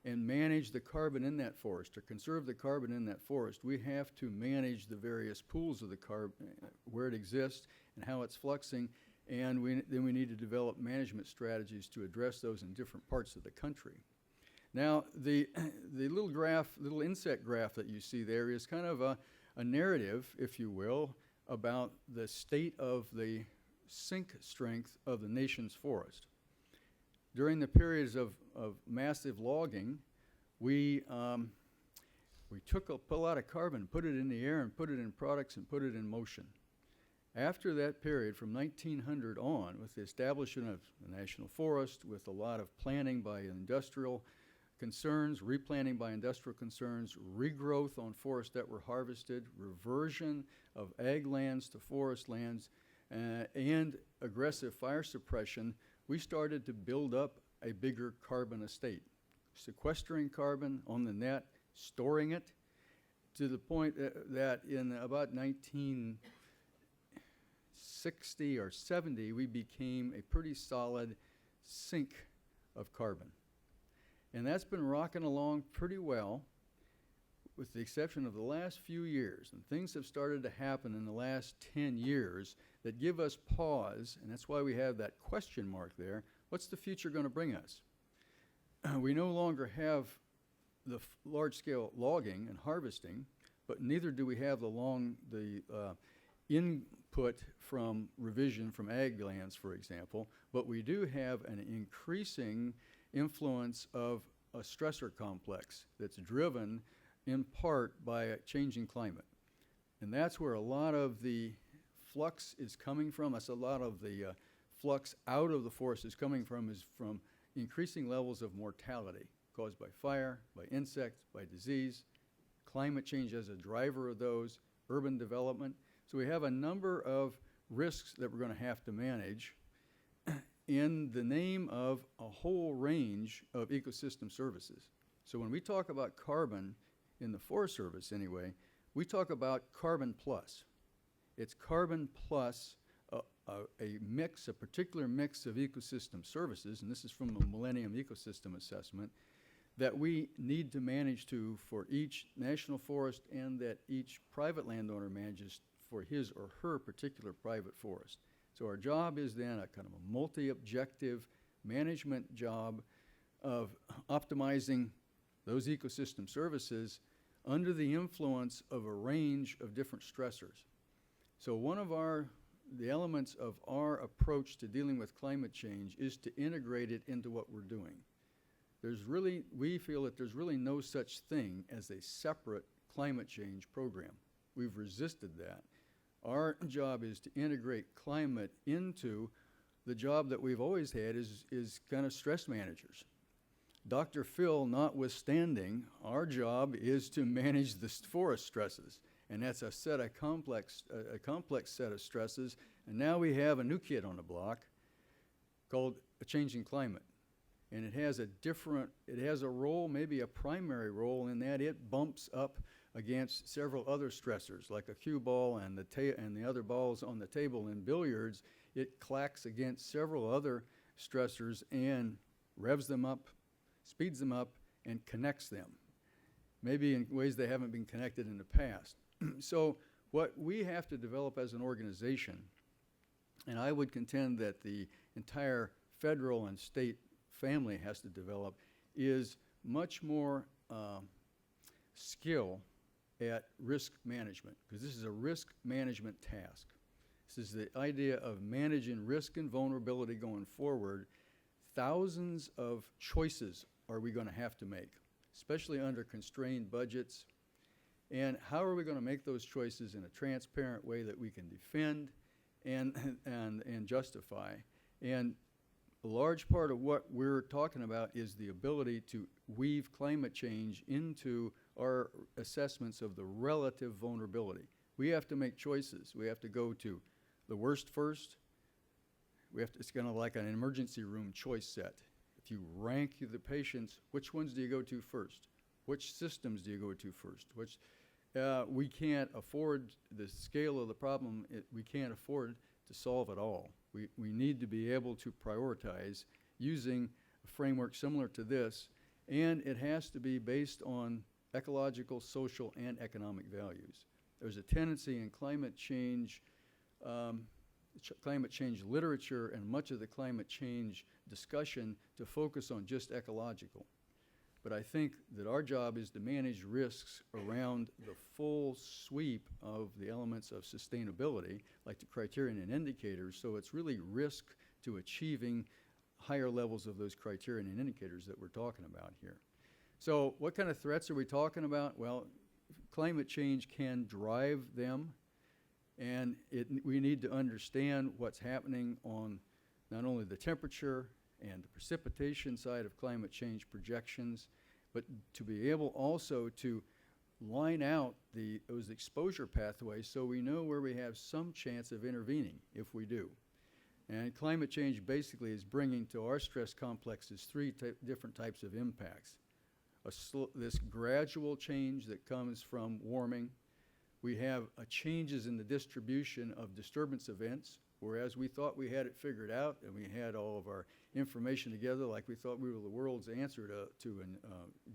Speaker 4: and manage the carbon in that forest, or conserve the carbon in that forest, we have to manage the various pools of the carbon, where it exists and how it's fluxing, and then we need to develop management strategies to address those in different parts of the country. Now, the little insect graph that you see there is kind of a narrative, if you will, about the state of the sink strength of the nation's forest. During the periods of massive logging, we took a lot of carbon, put it in the air, and put it in products, and put it in motion. After that period, from 1900 on, with the establishment of the national forest, with a lot of planning by industrial concerns, replanting by industrial concerns, regrowth on forests that were harvested, reversion of ag lands to forest lands, and aggressive fire suppression, we started to build up a bigger carbon estate, sequestering carbon on the net, storing it, to the point that in about 1960 or 70, we became a pretty solid sink of carbon. And that's been rocking along pretty well, with the exception of the last few years. And things have started to happen in the last 10 years that give us pause, and that's why we have that question mark there. What's the future going to bring us? We no longer have the large-scale logging and harvesting, but neither do we have the input from revision from ag lands, for example, but we do have an increasing influence of a stressor complex that's driven in part by a changing climate. And that's where a lot of the flux is coming from. That's a lot of the flux out of the forest is coming from increasing levels of mortality caused by fire, by insects, by disease, climate change as a driver of those, urban development. So we have a number of risks that we're going to have to manage in the name of a whole range of ecosystem services. So when we talk about carbon in the Forest Service anyway, we talk about carbon plus. It's carbon plus a particular mix of ecosystem services, and this is from the Millennium Ecosystem Assessment, that we need to manage to for each national forest, and that each private landowner manages for his or her particular private forest. So our job is then a kind of a multi-objective management job of optimizing those ecosystem services under the influence of a range of different stressors. So one of our the elements of our approach to dealing with climate change is to integrate it into what we're doing. We feel that there's really no such thing as a separate climate change program. We've resisted that. Our job is to integrate climate into the job that we've always had is kind of stress managers. Dr. Phil notwithstanding, our job is to manage the forest stresses. And that's a complex set of stresses. And now we have a new kid on the block called a changing climate. And it has a role, maybe a primary role, in that it bumps up against several other stressors, like a cue ball and the other balls on the table in billiards. It clacks against several other stressors and revs them up, speeds them up, and connects them, maybe in ways they haven't been connected in the past. So what we have to develop as an organization, and I would contend that the entire federal and state family has to develop, is much more skill at risk management, because this is a risk management task. This is the idea of managing risk and vulnerability going forward. Thousands of choices are we going to have to make, especially under constrained budgets. And how are we going to make those choices in a transparent way that we can defend and justify? And a large part of what we're talking about is the ability to weave climate change into our assessments of the relative vulnerability. We have to make choices. We have to go to the worst first. It's kind of like an emergency room choice set. If you rank the patients, which ones do you go to first? Which systems do you go to first? We can't afford the scale of the problem. We can't afford to solve it all. We need to be able to prioritize using a framework similar to this, and it has to be based on ecological, social, and economic values. There's a tendency in climate change literature and much of the climate change discussion to focus on just ecological. But I think that our job is to manage risks around the full sweep of the elements of sustainability, like the criterion and indicators, so it's really risk to achieving higher levels of those criterion and indicators that we're talking about here. So what kind of threats are we talking about? Well, climate change can drive them, and we need to understand what's happening on not only the temperature and the precipitation side of climate change projections, but to be able also to line out those exposure pathways so we know where we have some chance of intervening if we do. And climate change basically is bringing to our stress complexes three different types of impacts. This gradual change that comes from warming. We have changes in the distribution of disturbance events, whereas we thought we had it figured out and we had all of our information together like we thought we were the world's answer to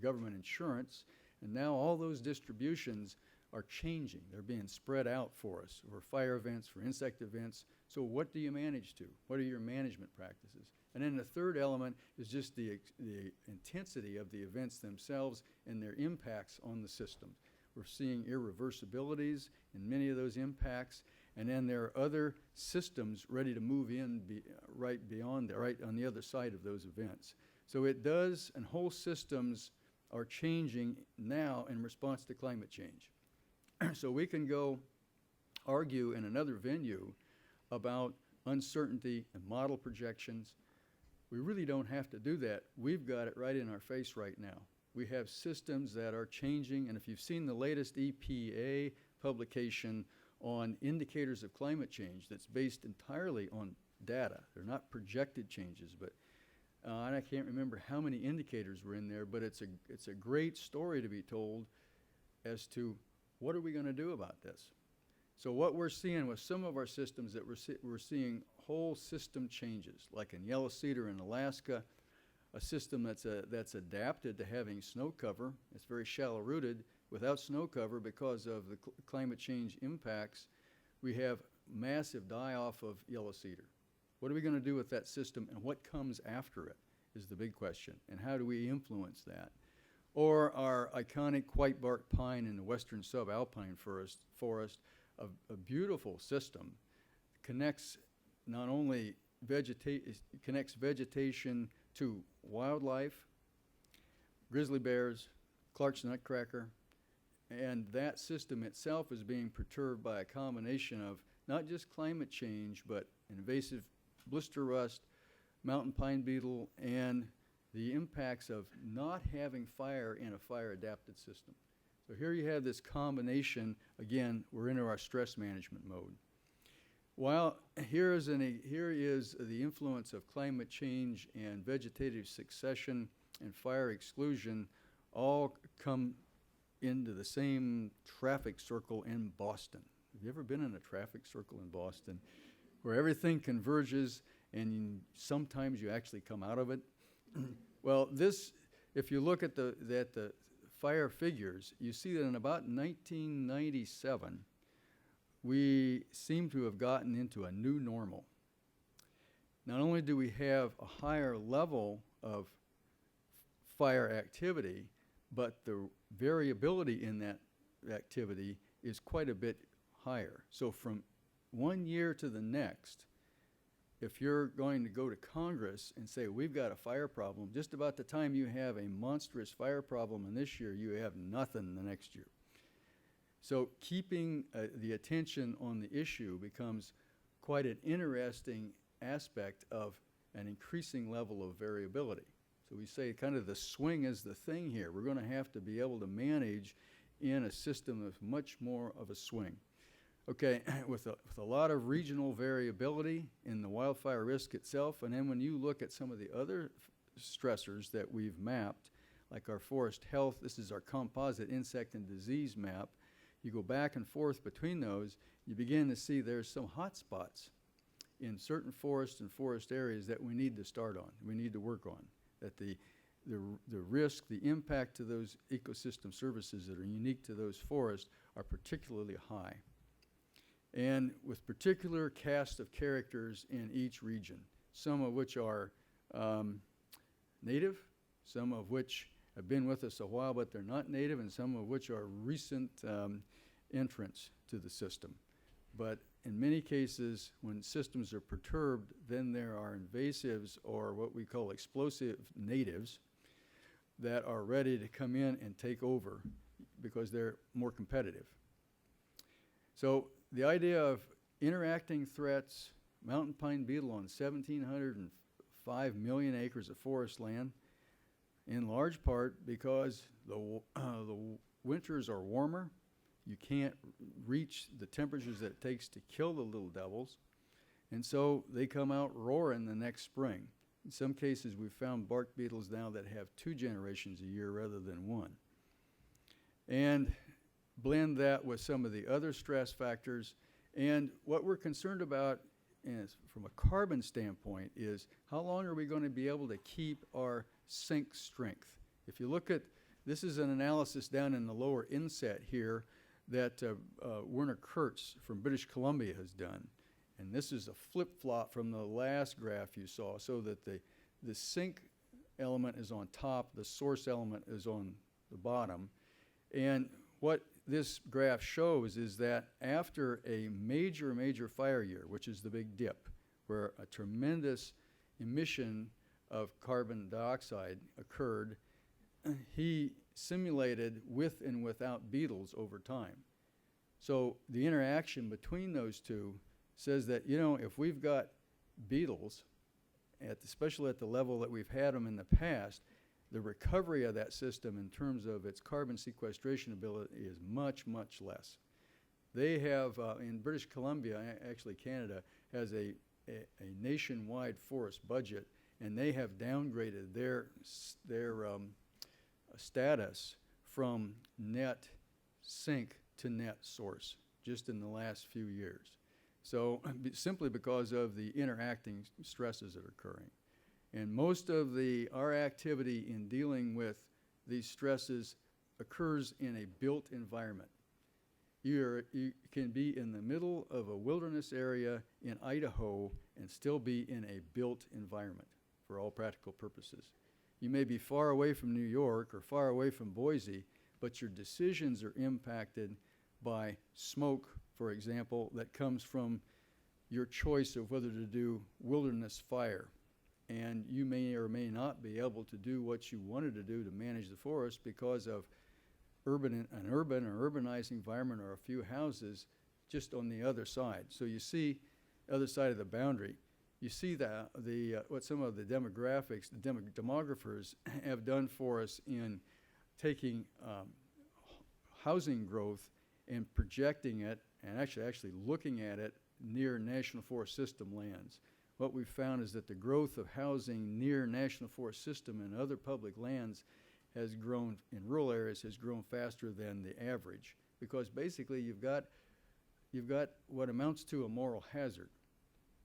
Speaker 4: government insurance. And now all those distributions are changing. They're being spread out for us, for fire events, for insect events. So what do you manage to? What are your management practices? And then the third element is just the intensity of the events themselves and their impacts on the system. We're seeing irreversibilities in many of those impacts, and then there are other systems ready to move in right on the other side of those events. So it does, and whole systems are changing now in response to climate change. So we can go argue in another venue about uncertainty and model projections. We really don't have to do that. We've got it right in our face right now. We have systems that are changing, and if you've seen the latest EPA publication on indicators of climate change that's based entirely on data, they're not projected changes, but and I can't remember how many indicators were in there, but it's a great story to be told as to what are we going to do about this. So what we're seeing with some of our systems that we're seeing whole system changes, like in Yellow Cedar in Alaska, a system that's adapted to having snow cover. It's very shallow rooted. Without snow cover, because of the climate change impacts, we have massive die-off of yellow cedar. What are we going to do with that system, and what comes after it is the big question, and how do we influence that? Or our iconic whitebark pine in the western subalpine forest, a beautiful system, connects not only connects vegetation to wildlife, grizzly bears, Clark's nutcracker, and that system itself is being perturbed by a combination of not just climate change, but invasive blister rust, mountain pine beetle, and the impacts of not having fire in a fire-adapted system. So here you have this combination. Again, we're into our stress management mode. While here is the influence of climate change and vegetative succession and fire exclusion all come into the same traffic circle in Boston. Have you ever been in a traffic circle in Boston where everything converges and sometimes you actually come out of it? Well, if you look at the fire figures, you see that in about 1997, we seem to have gotten into a new normal. Not only do we have a higher level of fire activity, but the variability in that activity is quite a bit higher. So from one year to the next, if you're going to go to Congress and say, we've got a fire problem, just about the time you have a monstrous fire problem in this year, you have nothing the next year. So keeping the attention on the issue becomes quite an interesting aspect of an increasing level of variability. So we say kind of the swing is the thing here. We're going to have to be able to manage in a system of much more of a swing. Okay, with a lot of regional variability in the wildfire risk itself, and then when you look at some of the other stressors that we've mapped, like our forest health, this is our composite insect and disease map, you go back and forth between those, you begin to see there's some hot spots in certain forests and forest areas that we need to start on, we need to work on, that the risk, the impact to those ecosystem services that are unique to those forests are particularly high. And with particular cast of characters in each region, some of which are native, some of which have been with us a while but they're not native, and some of which are recent entrants to the system. But in many cases, when systems are perturbed, then there are invasives or what we call explosive natives that are ready to come in and take over because they're more competitive. So the idea of interacting threats, mountain pine beetle on 1,705 million acres of forest land, in large part because the winters are warmer. You can't reach the temperatures that it takes to kill the little devils. And so they come out roaring the next spring. In some cases, we've found bark beetles now that have 2 generations a year rather than 1. And blend that with some of the other stress factors. And what we're concerned about is, from a carbon standpoint, is how long are we going to be able to keep our sink strength? If you look at, this is an analysis down in the lower inset here that Werner Kurtz from British Columbia has done. And this is a flip-flop from the last graph you saw, so that the sink element is on top, the source element is on the bottom. And what this graph shows is that after a major fire year, which is the big dip, where a tremendous emission of carbon dioxide occurred, he simulated with and without beetles over time. So the interaction between those two says that, you know, if we've got beetles, especially at the level that we've had them in the past, the recovery of that system in terms of its carbon sequestration ability is much less. They have, in British Columbia, actually Canada, has a nationwide forest budget, and they have downgraded their status from net sink to net source just in the last few years. So simply because of the interacting stresses that are occurring. And most of our activity in dealing with these stresses occurs in a built environment. You can be in the middle of a wilderness area in Idaho and still be in a built environment for all practical purposes. You may be far away from New York or far away from Boise, but your decisions are impacted by smoke, for example, that comes from your choice of whether to do wilderness fire. And you may or may not be able to do what you wanted to do to manage the forest because of an urban or urbanized environment or a few houses just on the other side. So you see other side of the boundary. You see what some of the demographers have done for us in taking housing growth and projecting it and actually looking at it near National Forest System lands. What we've found is that the growth of housing near National Forest System and other public lands has grown, in rural areas, has grown faster than the average, because basically you've got what amounts to a moral hazard.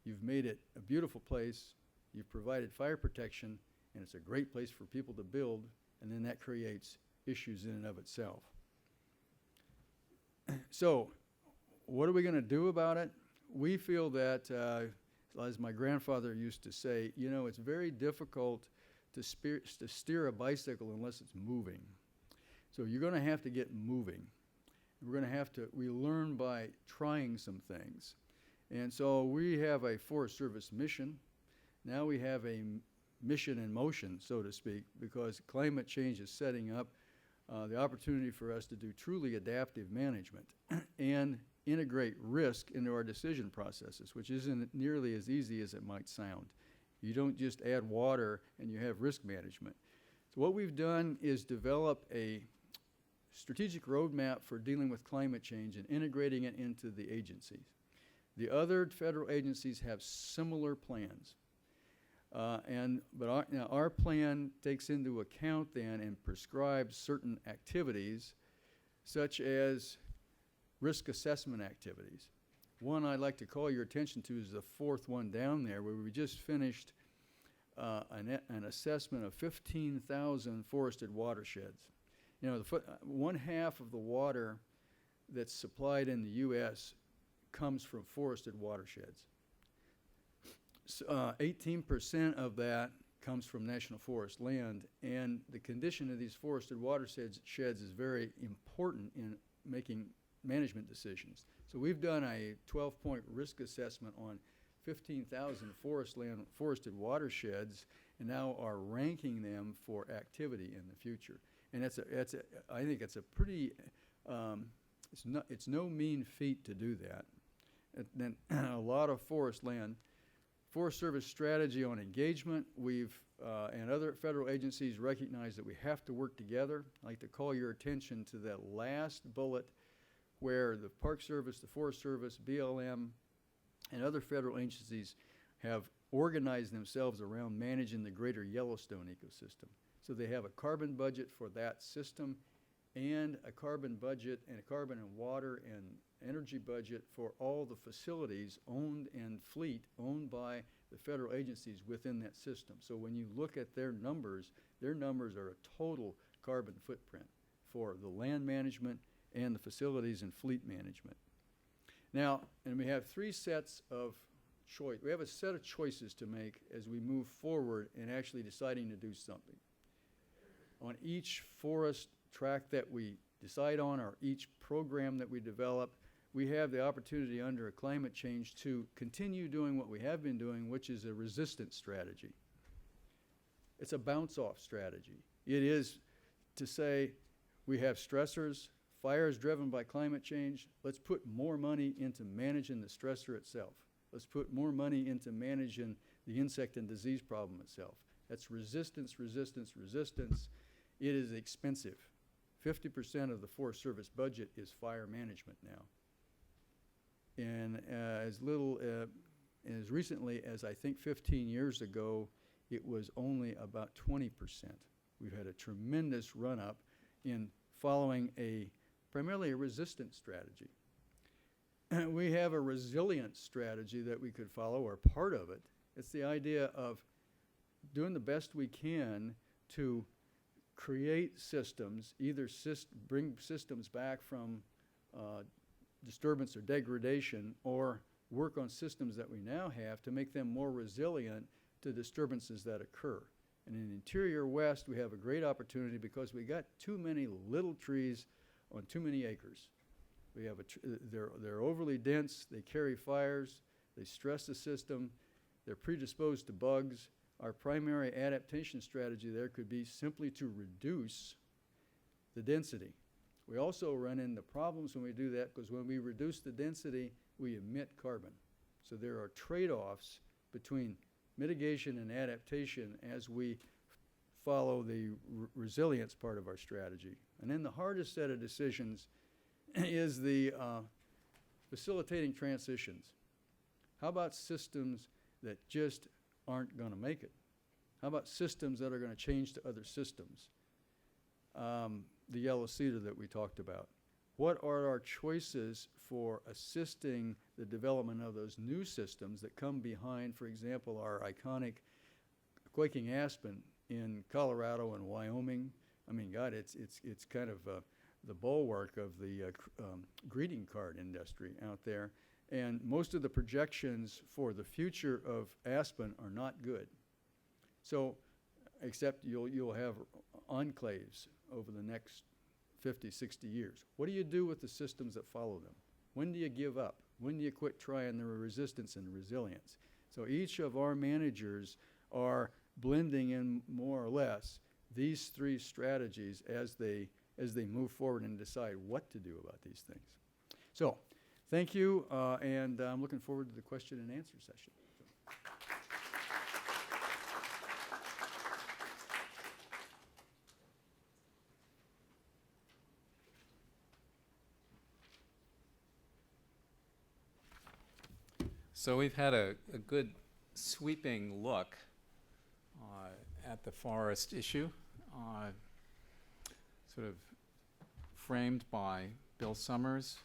Speaker 4: You've made it a beautiful place, you've provided fire protection, and it's a great place for people to build, and then that creates issues in and of itself. So, what are we going to do about it? We feel that, as my grandfather used to say, you know, it's very difficult to steer a bicycle unless it's moving. So you're going to have to get moving. We learn by trying some things. And so we have a Forest Service mission. Now we have a mission in motion, so to speak, because climate change is setting up the opportunity for us to do truly adaptive management and integrate risk into our decision processes, which isn't nearly as easy as it might sound. You don't just add water and you have risk management. So what we've done is develop a strategic roadmap for dealing with climate change and integrating it into the agencies. The other federal agencies have similar plans. But our plan takes into account then and prescribes certain activities, such as risk assessment activities. One I'd like to call your attention to is the fourth one down there, where we just finished an assessment of 15,000 forested watersheds. You know, one half of the water that's supplied in the U.S. comes from forested watersheds. 18% of that comes from national forest land, and the condition of these forested watersheds is very important in making management decisions. So we've done a 12-point risk assessment on 15,000 forested watersheds, and now are ranking them for activity in the future. And I think it's a pretty, it's no mean feat to do that. And then a lot of forest land. Forest Service strategy on engagement, and other federal agencies recognize that we have to work together. I'd like to call your attention to that last bullet where the Park Service, the Forest Service, BLM, and other federal agencies have organized themselves around managing the greater Yellowstone ecosystem. So they have a carbon budget for that system, and a carbon budget and a carbon and water and energy budget for all the facilities owned and fleet owned by the federal agencies within that system. So when you look at their numbers are a total carbon footprint for the land management and the facilities and fleet management. Now, and we have three sets of choice. We have a set of choices to make as we move forward in actually deciding to do something. On each forest track that we decide on, or each program that we develop, we have the opportunity under a climate change to continue doing what we have been doing, which is a resistance strategy. It's a bounce-off strategy. It is to say we have stressors, fires driven by climate change. Let's put more money into managing the stressor itself. Let's put more money into managing the insect and disease problem itself. That's resistance, resistance, resistance. It is expensive. 50% of the Forest Service budget is fire management now. And as recently as I think 15 years ago, it was only about 20%. We've had a tremendous run-up in following primarily a resistance strategy. We have a resilience strategy that we could follow, or part of it. It's the idea of doing the best we can to create systems, either bring systems back from disturbance or degradation, or work on systems that we now have to make them more resilient to disturbances that occur. And in the interior West, we have a great opportunity because we got too many little trees on too many acres. We have they're overly dense, they carry fires, they stress the system, they're predisposed to bugs. Our primary adaptation strategy there could be simply to reduce the density. We also run into problems when we do that because when we reduce the density, we emit carbon. So there are trade-offs between mitigation and adaptation as we follow the resilience part of our strategy. And then the hardest set of decisions is the facilitating transitions. How about systems that just aren't going to make it? How about systems that are going to change to other systems? The yellow cedar that we talked about. What are our choices for assisting the development of those new systems that come behind, for example, our iconic quaking aspen in Colorado and Wyoming? I mean, God, it's kind of the bulwark of the greeting card industry out there. And most of the projections for the future of aspen are not good. So, except you'll have enclaves over the next 50, 60 years. What do you do with the systems that follow them? When do you give up? When do you quit trying the resistance and resilience? So each of our managers are blending in more or less these three strategies as they move forward and decide what to do about these things. So thank you, and I'm looking forward to the question and answer session.
Speaker 1: So we've had a good sweeping look at the forest issue, sort of framed by Bill Sommers,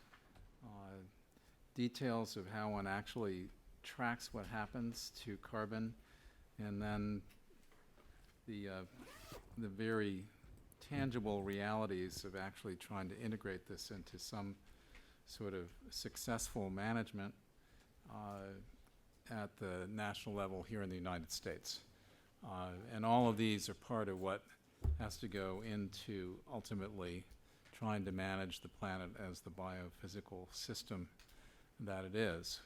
Speaker 1: details of how one actually tracks what happens to carbon, and then the very tangible realities of actually trying to integrate this into some sort of successful management at the national level here in the United States. And all of these are part of what has to go into ultimately trying to manage the planet as the biophysical system that it is.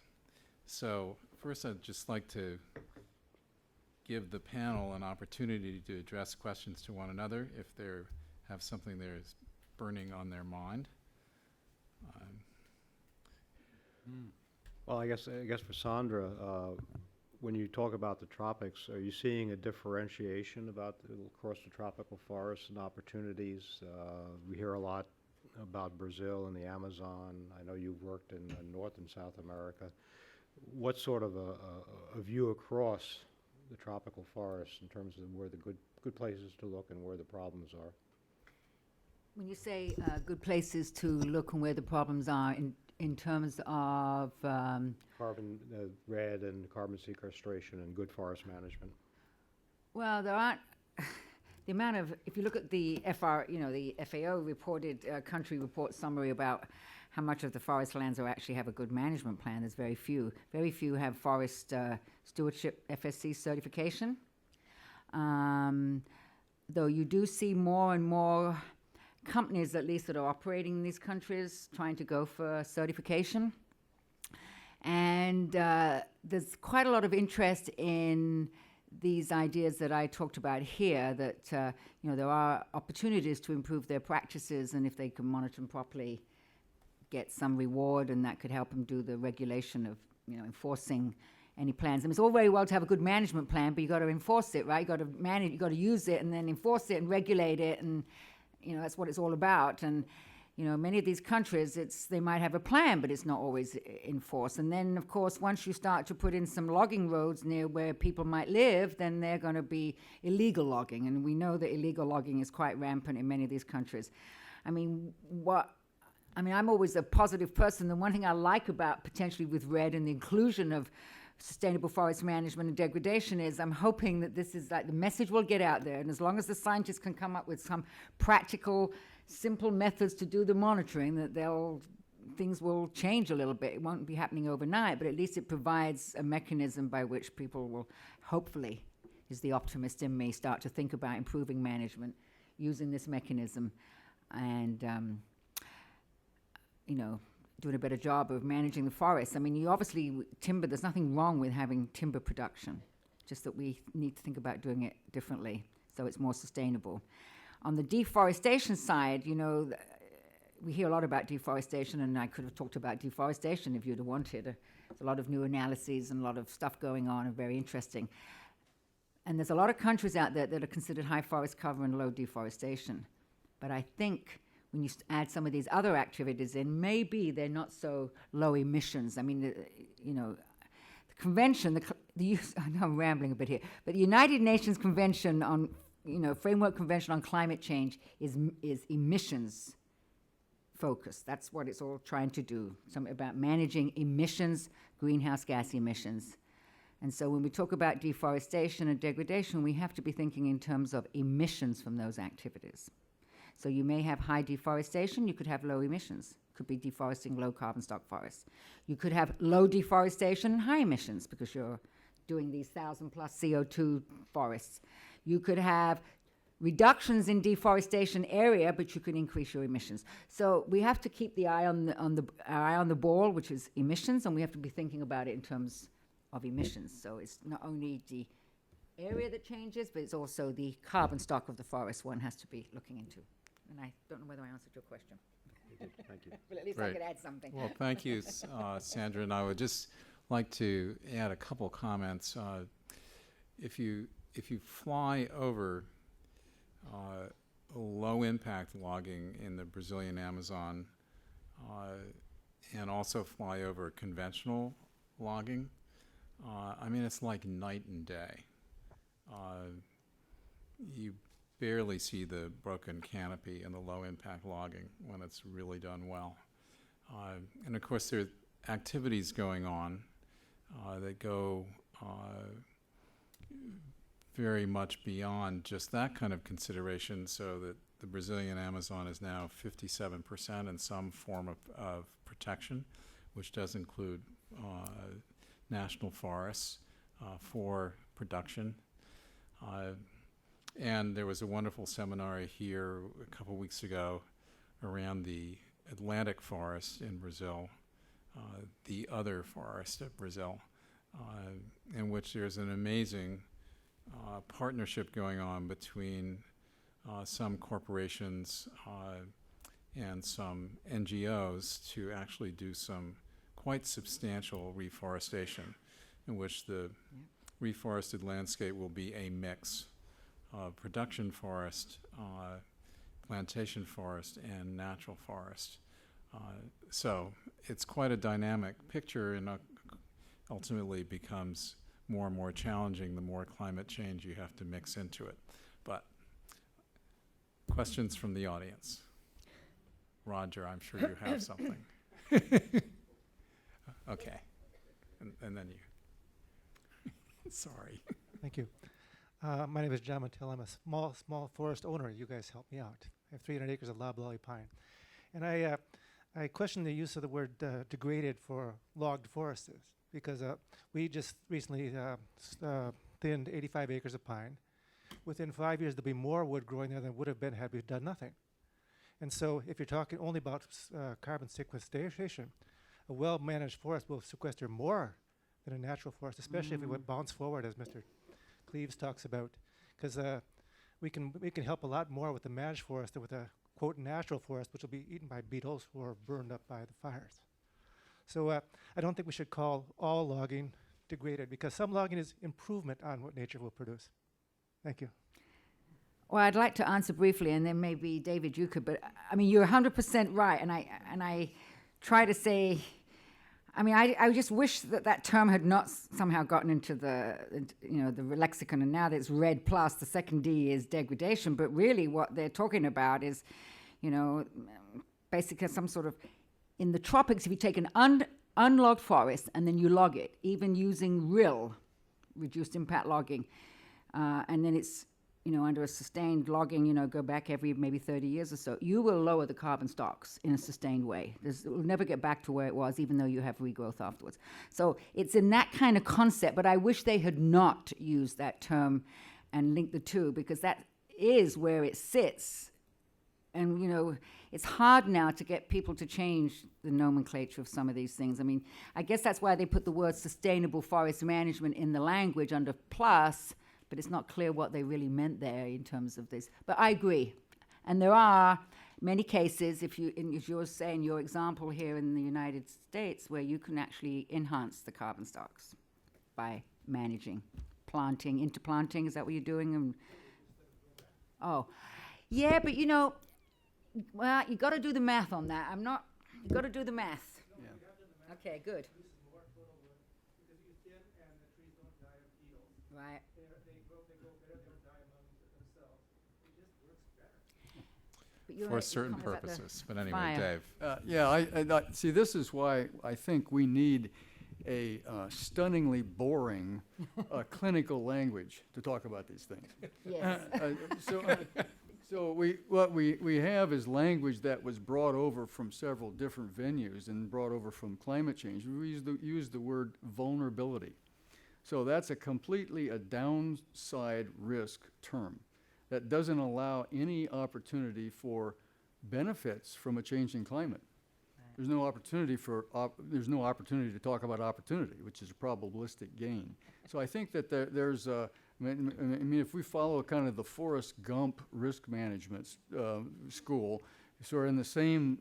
Speaker 1: So first I'd just like to give the panel an opportunity to address questions to one another if they have something that is burning on their mind.
Speaker 2: Well, I guess for Sandra, when you talk about the tropics, are you seeing a differentiation across the tropical forests and opportunities? We hear a lot about Brazil and the Amazon. I know you've worked in North and South America. What sort of a view across the tropical forests in terms of where the good places to look and where the problems are?
Speaker 3: When you say good places to look and where the problems are in terms of
Speaker 2: Carbon red and carbon sequestration and good forest management.
Speaker 3: well, there aren't the amount of, if you look at the the FAO reported country report summary about how much of the forest lands actually have a good management plan, there's very few. Very few have forest stewardship FSC certification. Though you do see more and more companies, at least, that are operating in these countries trying to go for certification. And there's quite a lot of interest in these ideas that I talked about here, that there are opportunities to improve their practices, and if they can monitor them properly, get some reward, and that could help them do the regulation of enforcing any plans. I mean, it's all very well to have a good management plan, but you got to enforce it, right? You got to manage, you got to use it, and then enforce it and regulate it, and that's what it's all about. And many of these countries, they might have a plan, but it's not always enforced. And then, of course, once you start to put in some logging roads near where people might live, then they're going to be illegal logging. And we know that illegal logging is quite rampant in many of these countries. I'm always a positive person. The one thing I like about potentially with RED and the inclusion of sustainable forest management and degradation is I'm hoping that this is like the message will get out there. And as long as the scientists can come up with some practical, simple methods to do the monitoring, that things will change a little bit. It won't be happening overnight, but at least it provides a mechanism by which people will, hopefully, is the optimist in me, start to think about improving management using this mechanism. And, doing a better job of managing the forests. I mean, you obviously, timber, there's nothing wrong with having timber production, just that we need to think about doing it differently so it's more sustainable. On the deforestation side, you know, we hear a lot about deforestation, and I could have talked about deforestation if you'd have wanted. There's a lot of new analyses and a lot of stuff going on, and very interesting. And there's a lot of countries out there that are considered high forest cover and low deforestation. But I think when you add some of these other activities in, maybe they're not so low emissions. I mean, you know, the convention, I know I'm rambling a bit here, but the United Nations Convention on, you know, Framework Convention on Climate Change is emissions focused. That's what it's all trying to do, something about managing emissions, greenhouse gas emissions. And so when we talk about deforestation and degradation, we have to be thinking in terms of emissions from those activities. So you may have high deforestation, you could have low emissions. Could be deforesting low carbon stock forests. You could have low deforestation and high emissions because you're doing these 1,000+ CO2 forests. You could have reductions in deforestation area, but you can increase your emissions. So we have to keep the eye on our eye on the ball, which is emissions, and we have to be thinking about it in terms of emissions. So it's not only the area that changes, but it's also the carbon stock of the forest one has to be looking into. And I don't know whether I answered your question.
Speaker 2: Thank you.
Speaker 3: But at least I
Speaker 1: Great.
Speaker 3: could add something.
Speaker 1: Well, thank you, Sandra, and I would just like to add a couple comments. If you fly over low impact logging in the Brazilian Amazon and also fly over conventional logging, I mean, it's like night and day. You barely see the broken canopy in the low impact logging when it's really done well. And of course there are activities going on that go very much beyond just that kind of consideration, so that the Brazilian Amazon is now 57% in some form of protection, which does include national forests for production. And there was a wonderful seminar here a couple weeks ago around the Atlantic forest in Brazil, the other forest of Brazil, in which there's an amazing partnership going on between some corporations and some NGOs to actually do some quite substantial reforestation, in which the reforested landscape will be a mix of production forest, plantation forest, and natural forest. So it's quite a dynamic picture, and ultimately becomes more and more challenging the more climate change you have to mix into it. But questions from the audience? Roger, I'm sure you have something. Okay, and then you. Sorry.
Speaker 5: Thank you. My name is John Mattel. I'm a small forest owner. You guys help me out. I have 300 acres of loblolly pine. And I question the use of the word degraded for logged forests, because we just recently thinned 85 acres of pine. Within 5 years, there'll be more wood growing there than would have been had we done nothing. And so if you're talking only about carbon sequestration, a well-managed forest will sequester more than a natural forest, especially if we would bounce forward, as Mr. Cleaves talks about, because we can help a lot more with the managed forest than with a, quote, natural forest, which will be eaten by beetles or burned up by the fires. So I don't think we should call all logging degraded, because some logging is improvement on what nature will produce. Thank you.
Speaker 3: Well, I'd like to answer briefly, and then maybe David, you could. But I mean, you're 100% right, and I try to say. I mean, I just wish that term had not somehow gotten into the lexicon, and now that it's red plus, the second D is degradation. But really, what they're talking about is, basically some sort of, in the tropics, if you take an unlogged forest and then you log it, even using RIL, reduced impact logging, and then it's, under a sustained logging, go back every maybe 30 years or so, you will lower the carbon stocks in a sustained way. It will never get back to where it was, even though you have regrowth afterwards. So it's in that kind of concept, but I wish they had not used that term and linked the two, because that is where it sits And, you know, it's hard now to get people to change the nomenclature of some of these things. I mean, I guess that's why they put the word sustainable forest management in the language under plus, but it's not clear what they really meant there in terms of this. But I agree. And there are many cases, if you're saying your example here in the United States, where you can actually enhance the carbon stocks by managing, planting, interplanting. Is that what you're doing? Oh, yeah, but you know, well, you got to do the math on that. You got to do the math.
Speaker 4: Yeah.
Speaker 3: Okay, good. Right. But you're
Speaker 1: For
Speaker 3: right,
Speaker 1: certain
Speaker 3: you're talking about the
Speaker 1: purposes. But anyway,
Speaker 3: fire.
Speaker 1: Dave.
Speaker 4: Yeah, I see. This is why I think we need a stunningly boring clinical language to talk about these things.
Speaker 3: Yes.
Speaker 4: So what we have is language that was brought over from several different venues and brought over from climate change. We use the word vulnerability. So that's a downside risk term that doesn't allow any opportunity for benefits from a changing climate. There's no opportunity to talk about opportunity, which is a probabilistic gain. So I think that there's I mean, if we follow kind of the Forrest Gump risk management school, so in the same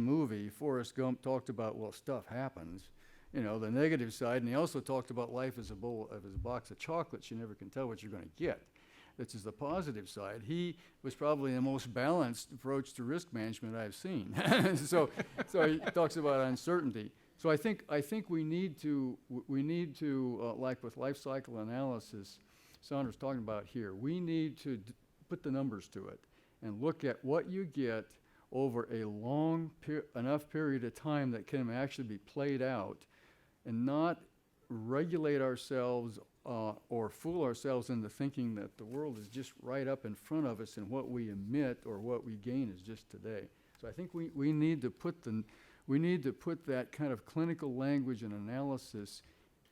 Speaker 4: movie, Forrest Gump talked about, well, stuff happens, you know, the negative side, and he also talked about life as a box of chocolates. You never can tell what you're going to get. This is the positive side. He was probably the most balanced approach to risk management I've seen. so he talks about uncertainty. So I think we need to like with life cycle analysis, Sandra's talking about here, we need to put the numbers to it and look at what you get over a long enough period of time that can actually be played out, and not regulate ourselves or fool ourselves into thinking that the world is just right up in front of us and what we emit or what we gain is just today. So I think we need to put that kind of clinical language and analysis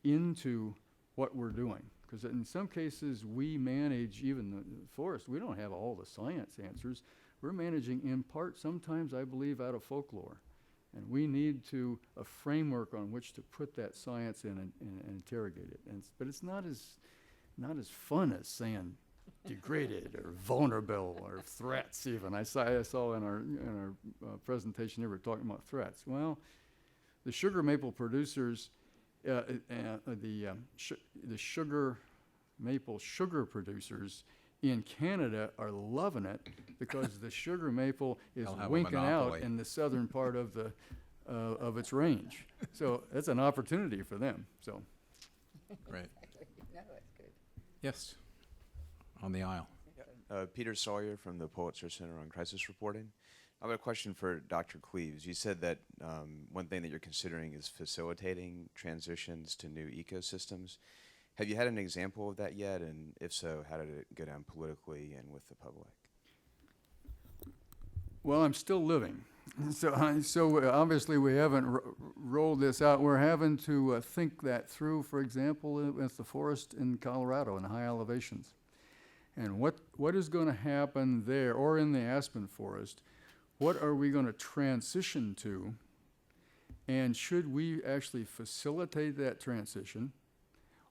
Speaker 4: into what we're doing. Because in some cases, we manage even the forest. We don't have all the science answers. We're managing in part, sometimes I believe, out of folklore. And we need a framework on which to put that science in and interrogate it. But it's not as fun as saying degraded or vulnerable or threats even. I saw in our presentation they were talking about threats. Well, the sugar maple producers, the maple sugar producers in Canada are loving it because the sugar maple is
Speaker 1: They'll have a
Speaker 4: winking out
Speaker 1: monopoly.
Speaker 4: in the southern part of its range. So that's an opportunity for them. So
Speaker 1: Great.
Speaker 3: No, that's good.
Speaker 1: Yes, on the aisle.
Speaker 6: Peter Sawyer from the Pulitzer Center on Crisis Reporting. I have a question for Dr. Cleaves. You said that one thing that you're considering is facilitating transitions to new ecosystems. Have you had an example of that yet? And if so, how did it go down politically and with the public?
Speaker 4: well, I'm still living. So obviously we haven't rolled this out. We're having to think that through, for example, with the forest in Colorado in high elevations. And what is going to happen there, or in the aspen forest, what are we going to transition to? And should we actually facilitate that transition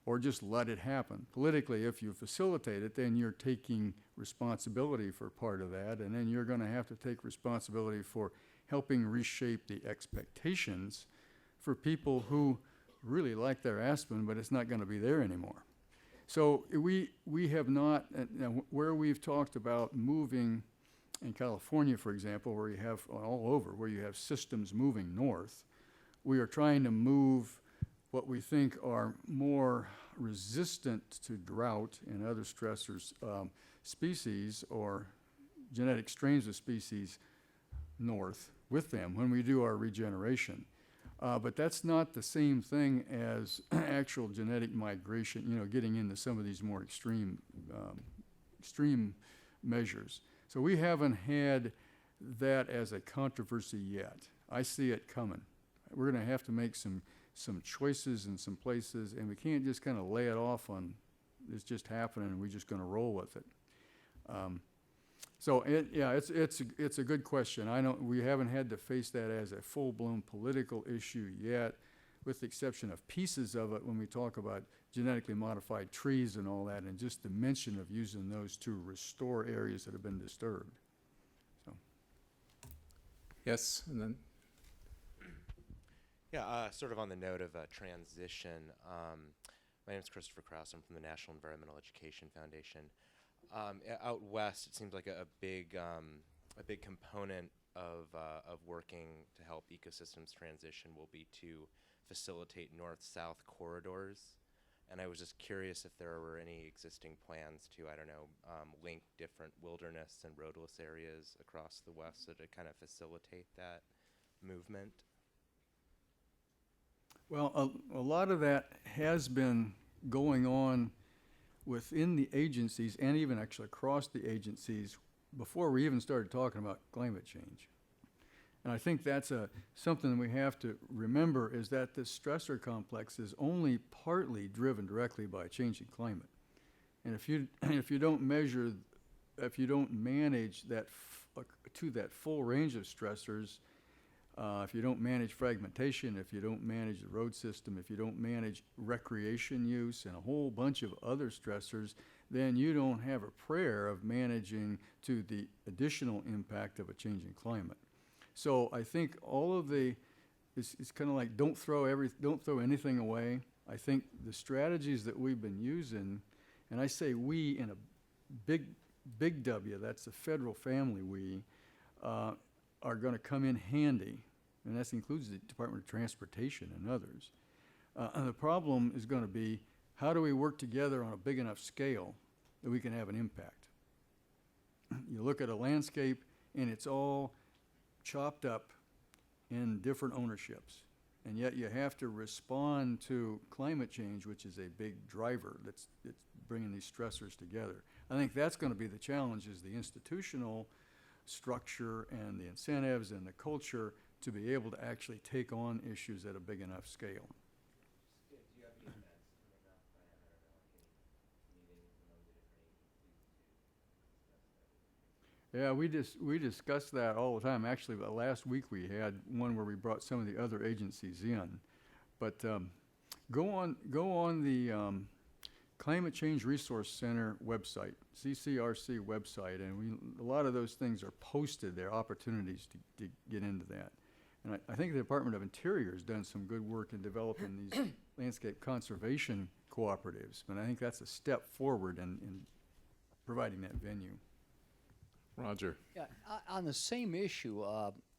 Speaker 4: or just let it happen? Politically, if you facilitate it, then you're taking responsibility for part of that, and then you're going to have to take responsibility for helping reshape the expectations for people who really like their aspen, but it's not going to be there anymore. So we have not, where we've talked about moving in California, for example, where you have all over, where you have systems moving north, we are trying to move what we think are more resistant to drought and other stressors, species or genetic strains of species north with them when we do our regeneration. But that's not the same thing as actual genetic migration, getting into some of these more extreme measures. So we haven't had that as a controversy yet. I see it coming. We're going to have to make some choices in some places, and we can't just kind of lay it off on it's just happening and we're just going to roll with it. So it's a good question. We haven't had to face that as a full-blown political issue yet, with the exception of pieces of it when we talk about genetically modified trees and all that, and just the mention of using those to restore areas that have been disturbed. So.
Speaker 1: Yes, and then
Speaker 7: Yeah, sort of on the note of transition, my name is Christopher Krause. I'm from the National Environmental Education Foundation. Out west, it seems like a big component of working to help ecosystems transition will be to facilitate north-south corridors. And I was just curious if there were any existing plans to, I don't know, link different wilderness and roadless areas across the west so to kind of facilitate that movement.
Speaker 4: Well, a lot of that has been going on within the agencies and even actually across the agencies before we even started talking about climate change. And I think that's something we have to remember, is that this stressor complex is only partly driven directly by changing climate. And if you don't manage that to that full range of stressors, if you don't manage fragmentation, if you don't manage the road system, if you don't manage recreation use and a whole bunch of other stressors, then you don't have a prayer of managing to the additional impact of a changing climate. So I think all of it's kind of like don't throw anything away. I think the strategies that we've been using, and I say we in a big W, that's the federal family we, are going to come in handy, and that includes the Department of Transportation and others. And the problem is going to be, how do we work together on a big enough scale that we can have an impact? You look at a landscape, and it's all chopped up in different ownerships, and yet you have to respond to climate change, which is a big driver that's bringing these stressors together. I think that's going to be the challenge, is the institutional structure and the incentives and the culture to be able to actually take on issues at a big enough scale.
Speaker 7: Do you have any events coming up? I don't know, any meetings among the different agencies to discuss that?
Speaker 4: Yeah, we discuss that all the time. Actually, last week we had one where we brought some of the other agencies in. But go on the Climate Change Resource Center website, CCRC website, and a lot of those things are posted there, opportunities to get into that. And I think the Department of Interior has done some good work in developing these landscape conservation cooperatives, but I think that's a step forward in providing that venue.
Speaker 1: Roger.
Speaker 8: Yeah, on the same issue,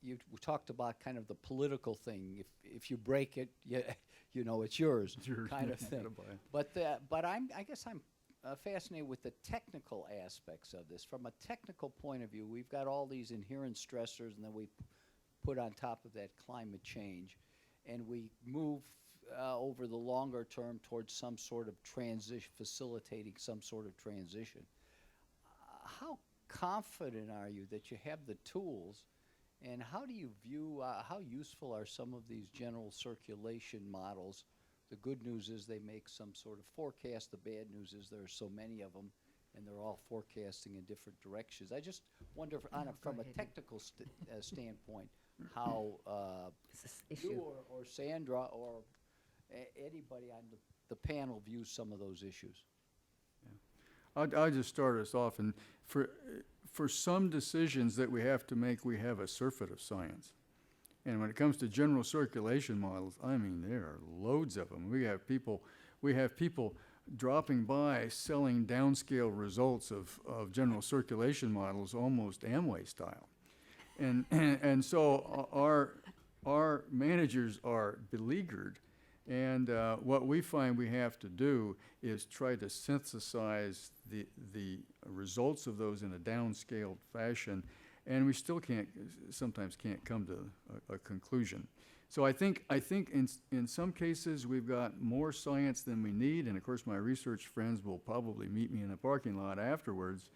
Speaker 8: we talked about kind of the political thing. If you break it, you know it's yours, kind of thing. But I guess I'm fascinated with the technical aspects of this. From a technical point of view, we've got all these inherent stressors, and then we put on top of that climate change, and we move over the longer term towards some sort of transition, facilitating some sort of transition. How confident are you that you have the tools, and how do you view, how useful are some of these general circulation models? The good news is they make some sort of forecast. The bad news is there are so many of them, and they're all forecasting in different directions. I just wonder, from a technical standpoint, how you or Sandra or anybody on the panel views some of those issues.
Speaker 4: I'll just start us off, and for some decisions that we have to make, we have a surfeit of science. And when it comes to general circulation models, I mean, there are loads of them. We have people dropping by selling downscale results of general circulation models, almost Amway style. And so our managers are beleaguered. And what we find we have to do is try to synthesize the results of those in a downscaled fashion, and we still sometimes can't come to a conclusion. So I think in some cases we've got more science than we need, and of course my research friends will probably meet me in the parking lot afterwards.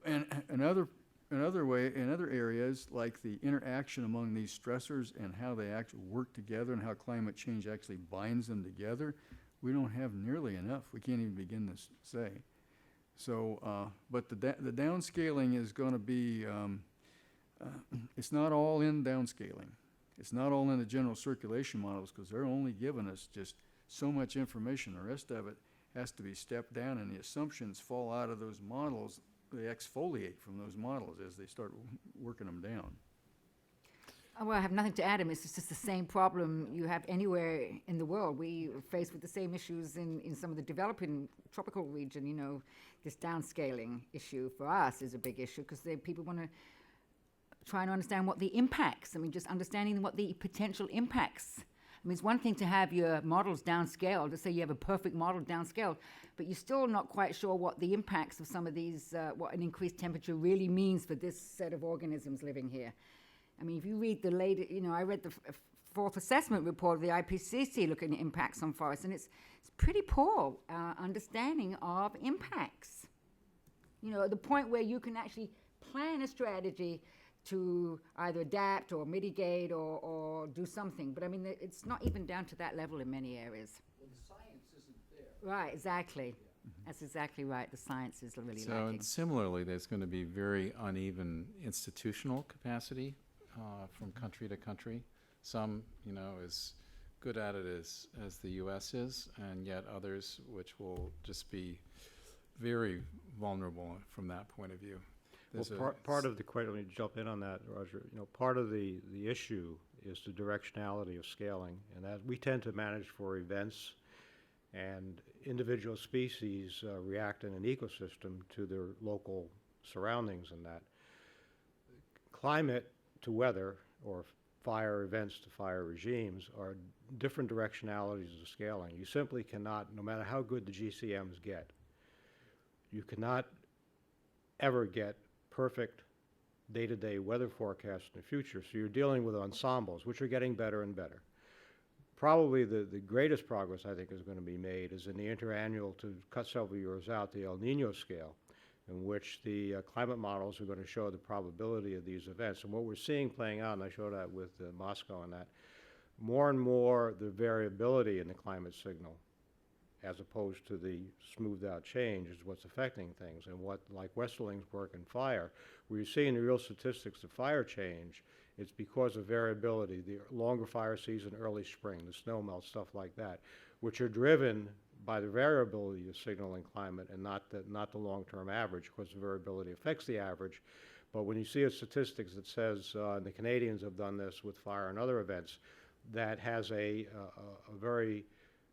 Speaker 4: And in other areas, like the interaction among these stressors and how they actually work together and how climate change actually binds them together, we don't have nearly enough. We can't even begin to say. So, but the downscaling is going to be, it's not all in downscaling. It's not all in the general circulation models because they're only giving us just so much information. The rest of it has to be stepped down, and the assumptions fall out of those models. They exfoliate from those models as they start working them down.
Speaker 3: Well, I have nothing to add. I mean, it's just the same problem you have anywhere in the world. We are faced with the same issues in some of the developing tropical region. You know, this downscaling issue for us is a big issue because people want to try and understand what the impacts. I mean, just understanding what the potential impacts. I mean, it's one thing to have your models downscaled, to say you have a perfect model downscaled, but you're still not quite sure what the impacts of some of these, what an increased temperature really means for this set of organisms living here. I mean, if you read the latest, you know, I read the fourth assessment report of the IPCC looking at impacts on forests, and it's pretty poor understanding of impacts. You know, at the point where you can actually plan a strategy to either adapt or mitigate or do something. But I mean, it's not even down to that level in many areas.
Speaker 8: Well, the science isn't there.
Speaker 3: Right, exactly. That's exactly right. The science is really
Speaker 1: So,
Speaker 3: lacking.
Speaker 1: and similarly, there's going to be very uneven institutional capacity from country to country. Some, you know, as good at it as the U.S. is, and yet others which will just be very vulnerable from that point of view.
Speaker 2: Well, part of the question, let me jump in on that, Roger. You know, part of the issue is the directionality of scaling, and that we tend to manage for events, and individual species react in an ecosystem to their local surroundings, and that climate to weather, or fire events to fire regimes, are different directionalities of scaling. You simply cannot, no matter how good the GCMs get, you cannot ever get perfect day-to-day weather forecasts in the future. So you're dealing with ensembles, which are getting better and better. Probably the greatest progress I think is going to be made is in the interannual, to cut several years out, the El Nino scale, in which the climate models are going to show the probability of these events. And what we're seeing playing out, and I showed that with Moscow and that, more and more the variability in the climate signal, as opposed to the smoothed out change, is what's affecting things. And what, like Westerling's work in fire, where you're seeing the real statistics of fire change, it's because of variability, the longer fire season, early spring, the snow melt, stuff like that, which are driven by the variability of signal and climate, and not the long-term average, because the variability affects the average. But when you see a statistics that says, and the Canadians have done this with fire and other events, that has a very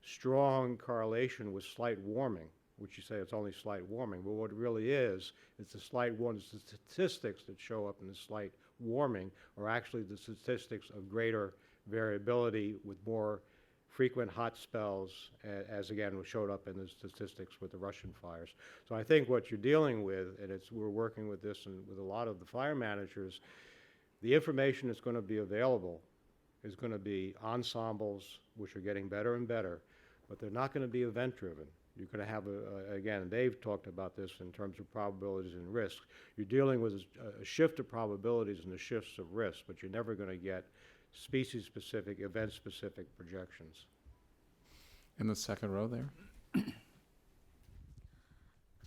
Speaker 2: strong correlation with slight warming, which you say it's only slight warming, but what it really is, it's the slight warming. The statistics that show up in the slight warming are actually the statistics of greater variability with more frequent hot spells, as again showed up in the statistics with the Russian fires. So I think what you're dealing with, and we're working with this and with a lot of the fire managers, the information that's going to be available is going to be ensembles, which are getting better and better, but they're not going to be event-driven. You're going to have, again, Dave talked about this in terms of probabilities and risks. You're dealing with a shift of probabilities and the shifts of risk, but you're never going to get species-specific, event-specific projections.
Speaker 1: In the second row there.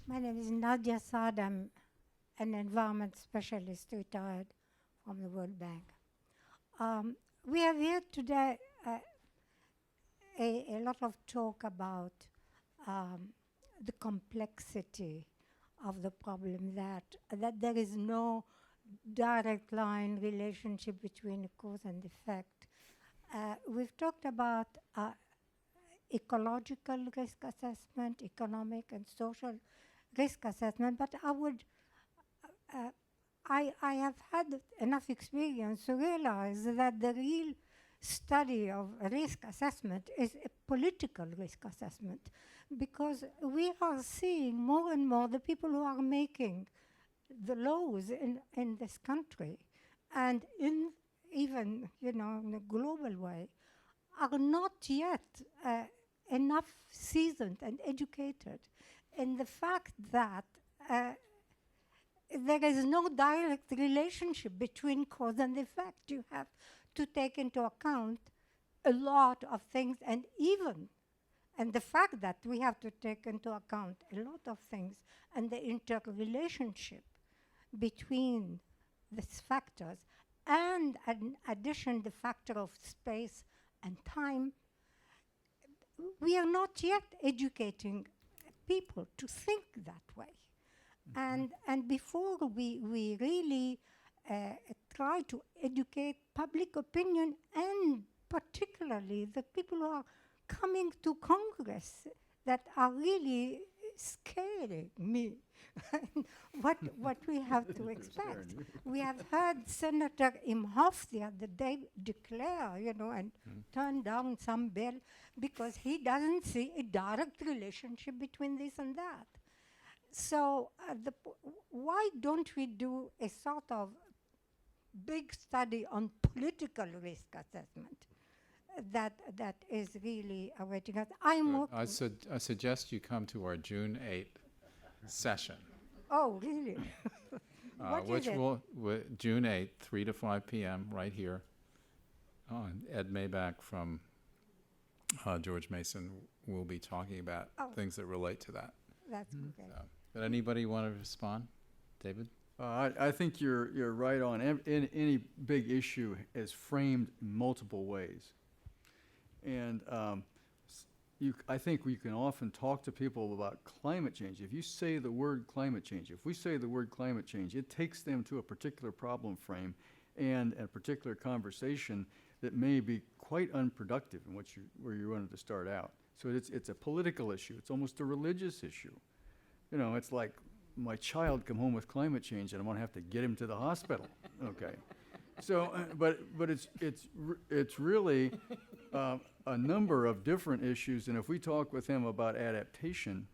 Speaker 9: My name is Nadia Saad. I'm an environment specialist retired from the World Bank. We have here today a lot of talk about the complexity of the problem, that there is no direct line relationship between the cause and effect. We've talked about ecological risk assessment, economic and social risk assessment, but I have had enough experience to realize that the real study of risk assessment is a political risk assessment, because we are seeing more and more the people who are making the laws in this country and even in a global way are not yet enough seasoned and educated in the fact that there is no direct relationship between cause and effect. You have to take into account a lot of things, and even And the fact that we have to take into account a lot of things and the interrelationship between these factors, and in addition the factor of space and time, we are not yet educating people to think that way. And before we really try to educate public opinion, and particularly the people who are coming to Congress that are really scaring me, what we have to expect. We have heard Senator Imhoff the other day declare, and turn down some bill because he doesn't see a direct relationship between this and that. So why don't we do a sort of big study on political risk assessment that is really awaiting us?
Speaker 1: I suggest you come to our June 8th session.
Speaker 9: Oh, really?
Speaker 1: Which June 8th, 3 to 5 p.m. right here. And Ed Maybach from George Mason will be talking about things that relate to that.
Speaker 9: That's great.
Speaker 1: Did anybody want to respond? David?
Speaker 4: I think you're right on. Any big issue is framed in multiple ways. And I think we can often talk to people about climate change. If you say the word climate change, if we say the word climate change, it takes them to a particular problem frame and a particular conversation that may be quite unproductive in where you wanted to start out. So it's a political issue. It's almost a religious issue. It's like my child come home with climate change and I'm gonna have to get him to the hospital. Okay. So, but it's really a number of different issues, and if we talk with him about adaptation,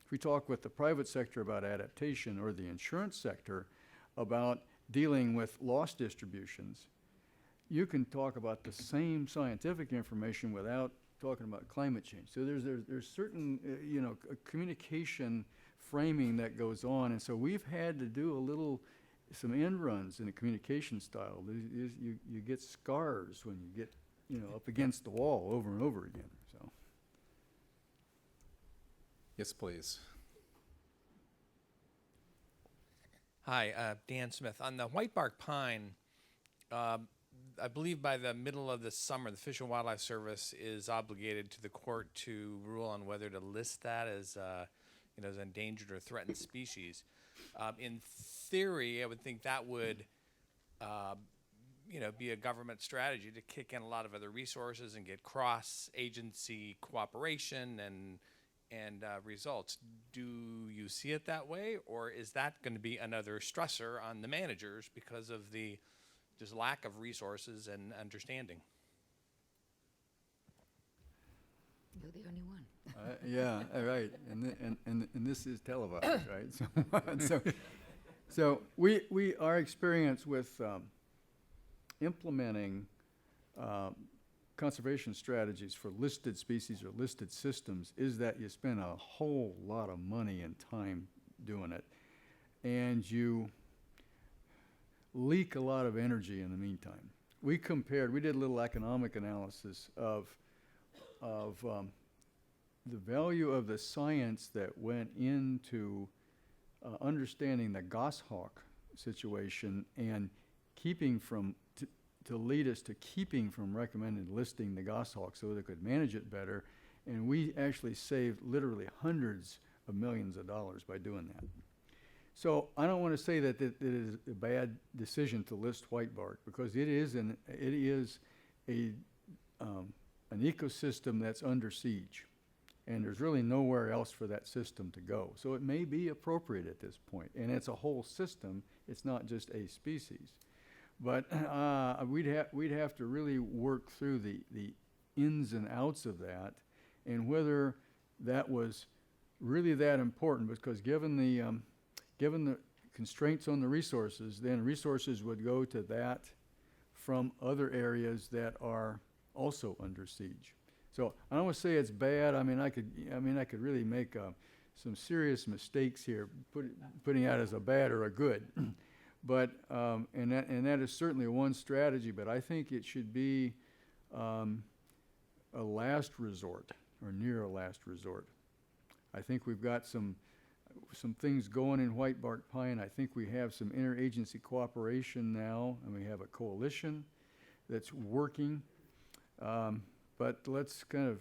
Speaker 4: if we talk with the private sector about adaptation, or the insurance sector about dealing with loss distributions, you can talk about the same scientific information without talking about climate change. So there's certain communication framing that goes on, and so we've had to do some end runs in the communication style. You get scars when you get up against the wall over and over again. So.
Speaker 1: Yes, please.
Speaker 10: Hi, Dan Smith. On the whitebark pine, I believe by the middle of the summer, the Fish and Wildlife Service is obligated to the court to rule on whether to list that as as endangered or threatened species. In theory, I would think that would be a government strategy to kick in a lot of other resources and get cross-agency cooperation and results. Do you see it that way, or is that going to be another stressor on the managers because of the just lack of resources and understanding?
Speaker 3: You're the only one.
Speaker 4: Yeah, right. And this is televised, right? So our experience with implementing conservation strategies for listed species or listed systems is that you spend a whole lot of money and time doing it, and you leak a lot of energy in the meantime. We did a little economic analysis of the value of the science that went into understanding the goshawk situation and to lead us to keeping from recommended listing the goshawk so they could manage it better. And we actually saved literally hundreds of millions of dollars by doing that. So I don't want to say that it is a bad decision to list whitebark, because it is an ecosystem that's under siege, and there's really nowhere else for that system to go. So it may be appropriate at this point, and it's a whole system. It's not just a species. But we'd have to really work through the ins and outs of that, and whether that was really that important, because given the constraints on the resources, then resources would go to that from other areas that are also under siege. So I don't want to say it's bad. I could really make some serious mistakes here, putting out as a bad or a good. But and that is certainly one strategy. But I think it should be a last resort, or near a last resort. I think we've got some things going in white bark pine. I think we have some interagency cooperation now, and we have a coalition that's working. But let's kind of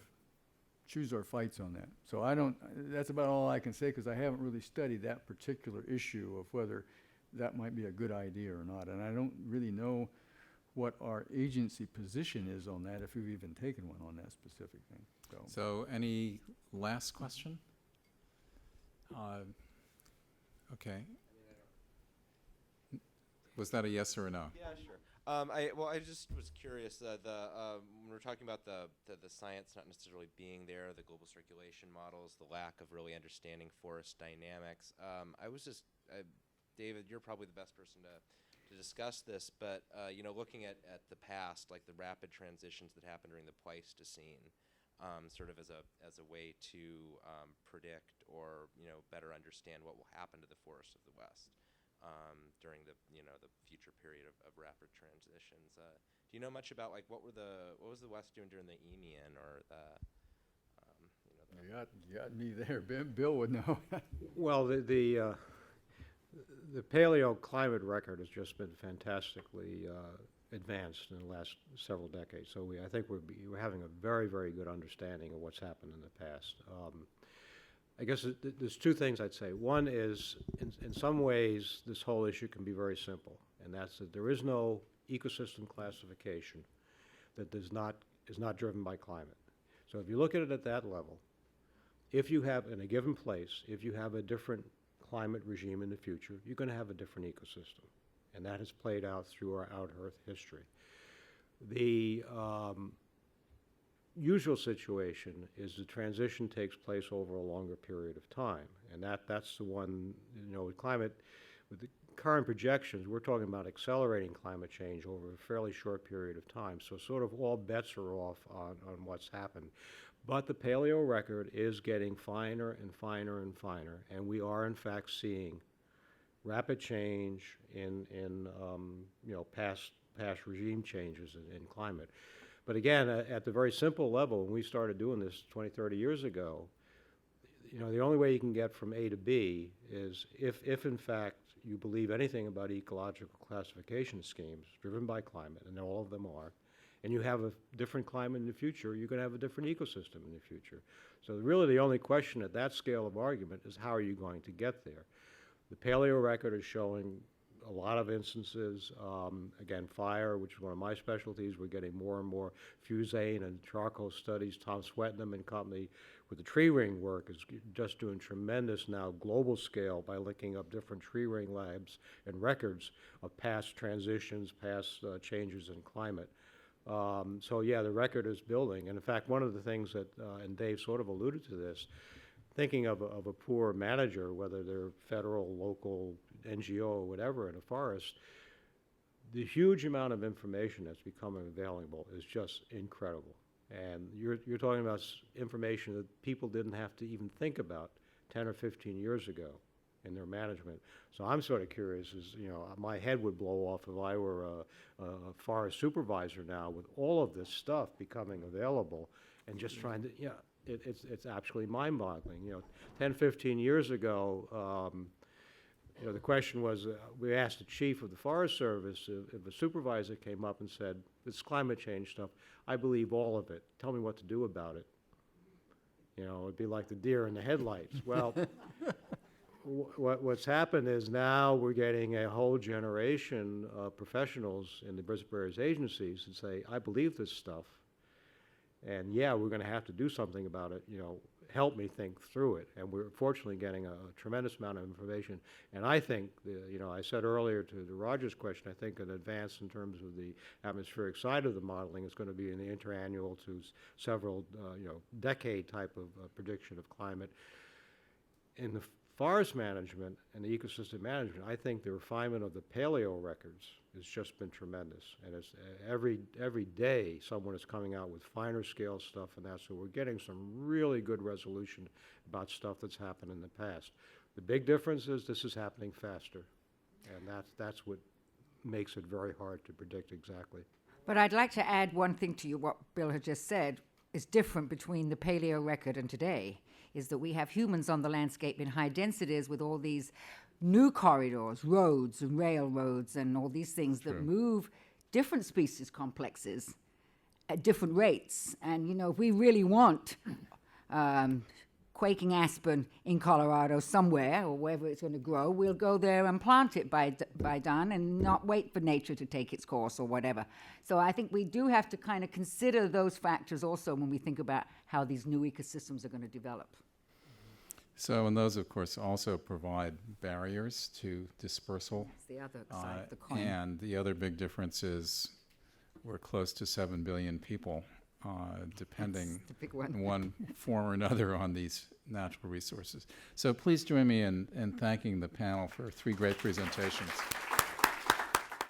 Speaker 4: choose our fights on that. So that's about all I can say, because I haven't really studied that particular issue of whether that might be a good idea or not. And I don't really know what our agency position is on that, if we've even taken one on that specific thing.
Speaker 1: So any last question? Okay. Was that a yes or a no?
Speaker 7: Yeah, sure. I just was curious. When we're talking about the science not necessarily being there, the global circulation models, the lack of really understanding forest dynamics. I was just, David, you're probably the best person to discuss this. But looking at the past, like the rapid transitions that happened during the Pleistocene, sort of as a way to predict or better understand what will happen to the forests of the West. During the future period of rapid transitions. Do you know much about what was the West doing during the Eemian or
Speaker 4: You got me there. Bill would know.
Speaker 2: Well, the paleoclimate record has just been fantastically advanced in the last several decades. So I think we're having a very, very good understanding of what's happened in the past. I guess there's two things I'd say. One is, in some ways, this whole issue can be very simple, and that's that there is no ecosystem classification that is not driven by climate. So if you look at it at that level, if you have, in a given place, if you have a different climate regime in the future, you're going to have a different ecosystem, and that has played out through our out-Earth history. The usual situation is the transition takes place over a longer period of time, and that's the one, with climate, with the current projections, we're talking about accelerating climate change over a fairly short period of time, so sort of all bets are off on what's happened. But the paleo record is getting finer and finer and finer, and we are in fact seeing rapid change in past regime changes in climate. But again, at the very simple level, when we started doing this 20, 30 years ago, the only way you can get from A to B is if in fact you believe anything about ecological classification schemes driven by climate, and all of them are, and you have a different climate in the future, you're going to have a different ecosystem in the future. So really the only question at that scale of argument is how are you going to get there? The paleo record is showing a lot of instances, again, fire, which is one of my specialties. We're getting more and more fusane and charcoal studies. Tom Swetnam and company with the tree ring work is just doing tremendous now global scale by linking up different tree ring labs and records of past transitions, past changes in climate. So yeah, the record is building. And in fact, one of the things that, and Dave sort of alluded to this, thinking of a poor manager, whether they're federal, local, NGO, or whatever in a forest, the huge amount of information that's becoming available is just incredible. And you're talking about information that people didn't have to even think about 10 or 15 years ago in their management. So I'm sort of curious, my head would blow off if I were a forest supervisor now with all of this stuff becoming available and just trying to, it's absolutely mind-boggling. 10, 15 years ago, the question was, we asked the chief of the Forest Service if a supervisor came up and said, this climate change stuff, I believe all of it. Tell me what to do about it. It'd be like the deer in the headlights. Well, what's happened is now we're getting a whole generation of professionals in the various agencies that say, I believe this stuff. And yeah, we're going to have to do something about it, help me think through it. And we're fortunately getting a tremendous amount of information. And I think, I said earlier to Roger's question, I think an advance in terms of the atmospheric side of the modeling is going to be in the interannual to several, decade type of prediction of climate. In the forest management and the ecosystem management, I think the refinement of the paleo records has just been tremendous. And it's every day someone is coming out with finer scale stuff and that, so we're getting some really good resolution about stuff that's happened in the past. The big difference is this is happening faster, and that's what makes it very hard to predict exactly.
Speaker 3: But I'd like to add one thing to what Bill had just said. is different between the paleo record and today is that we have humans on the landscape in high densities with all these new corridors, roads and railroads and all these things that move different species complexes at different rates. And, you know, if we really want quaking aspen in Colorado somewhere or wherever it's going to grow, we'll go there and plant it by dawn and not wait for nature to take its course or whatever. So I think we do have to kind of consider those factors also when we think about how these new ecosystems are going to develop.
Speaker 1: So, and those, of course, also provide barriers to dispersal.
Speaker 3: That's the other side of the coin.
Speaker 1: And the other big difference is we're close to 7 billion people depending
Speaker 3: That's the big one.
Speaker 1: in one form or another on these natural resources. So please join me in thanking the panel for 3 great presentations.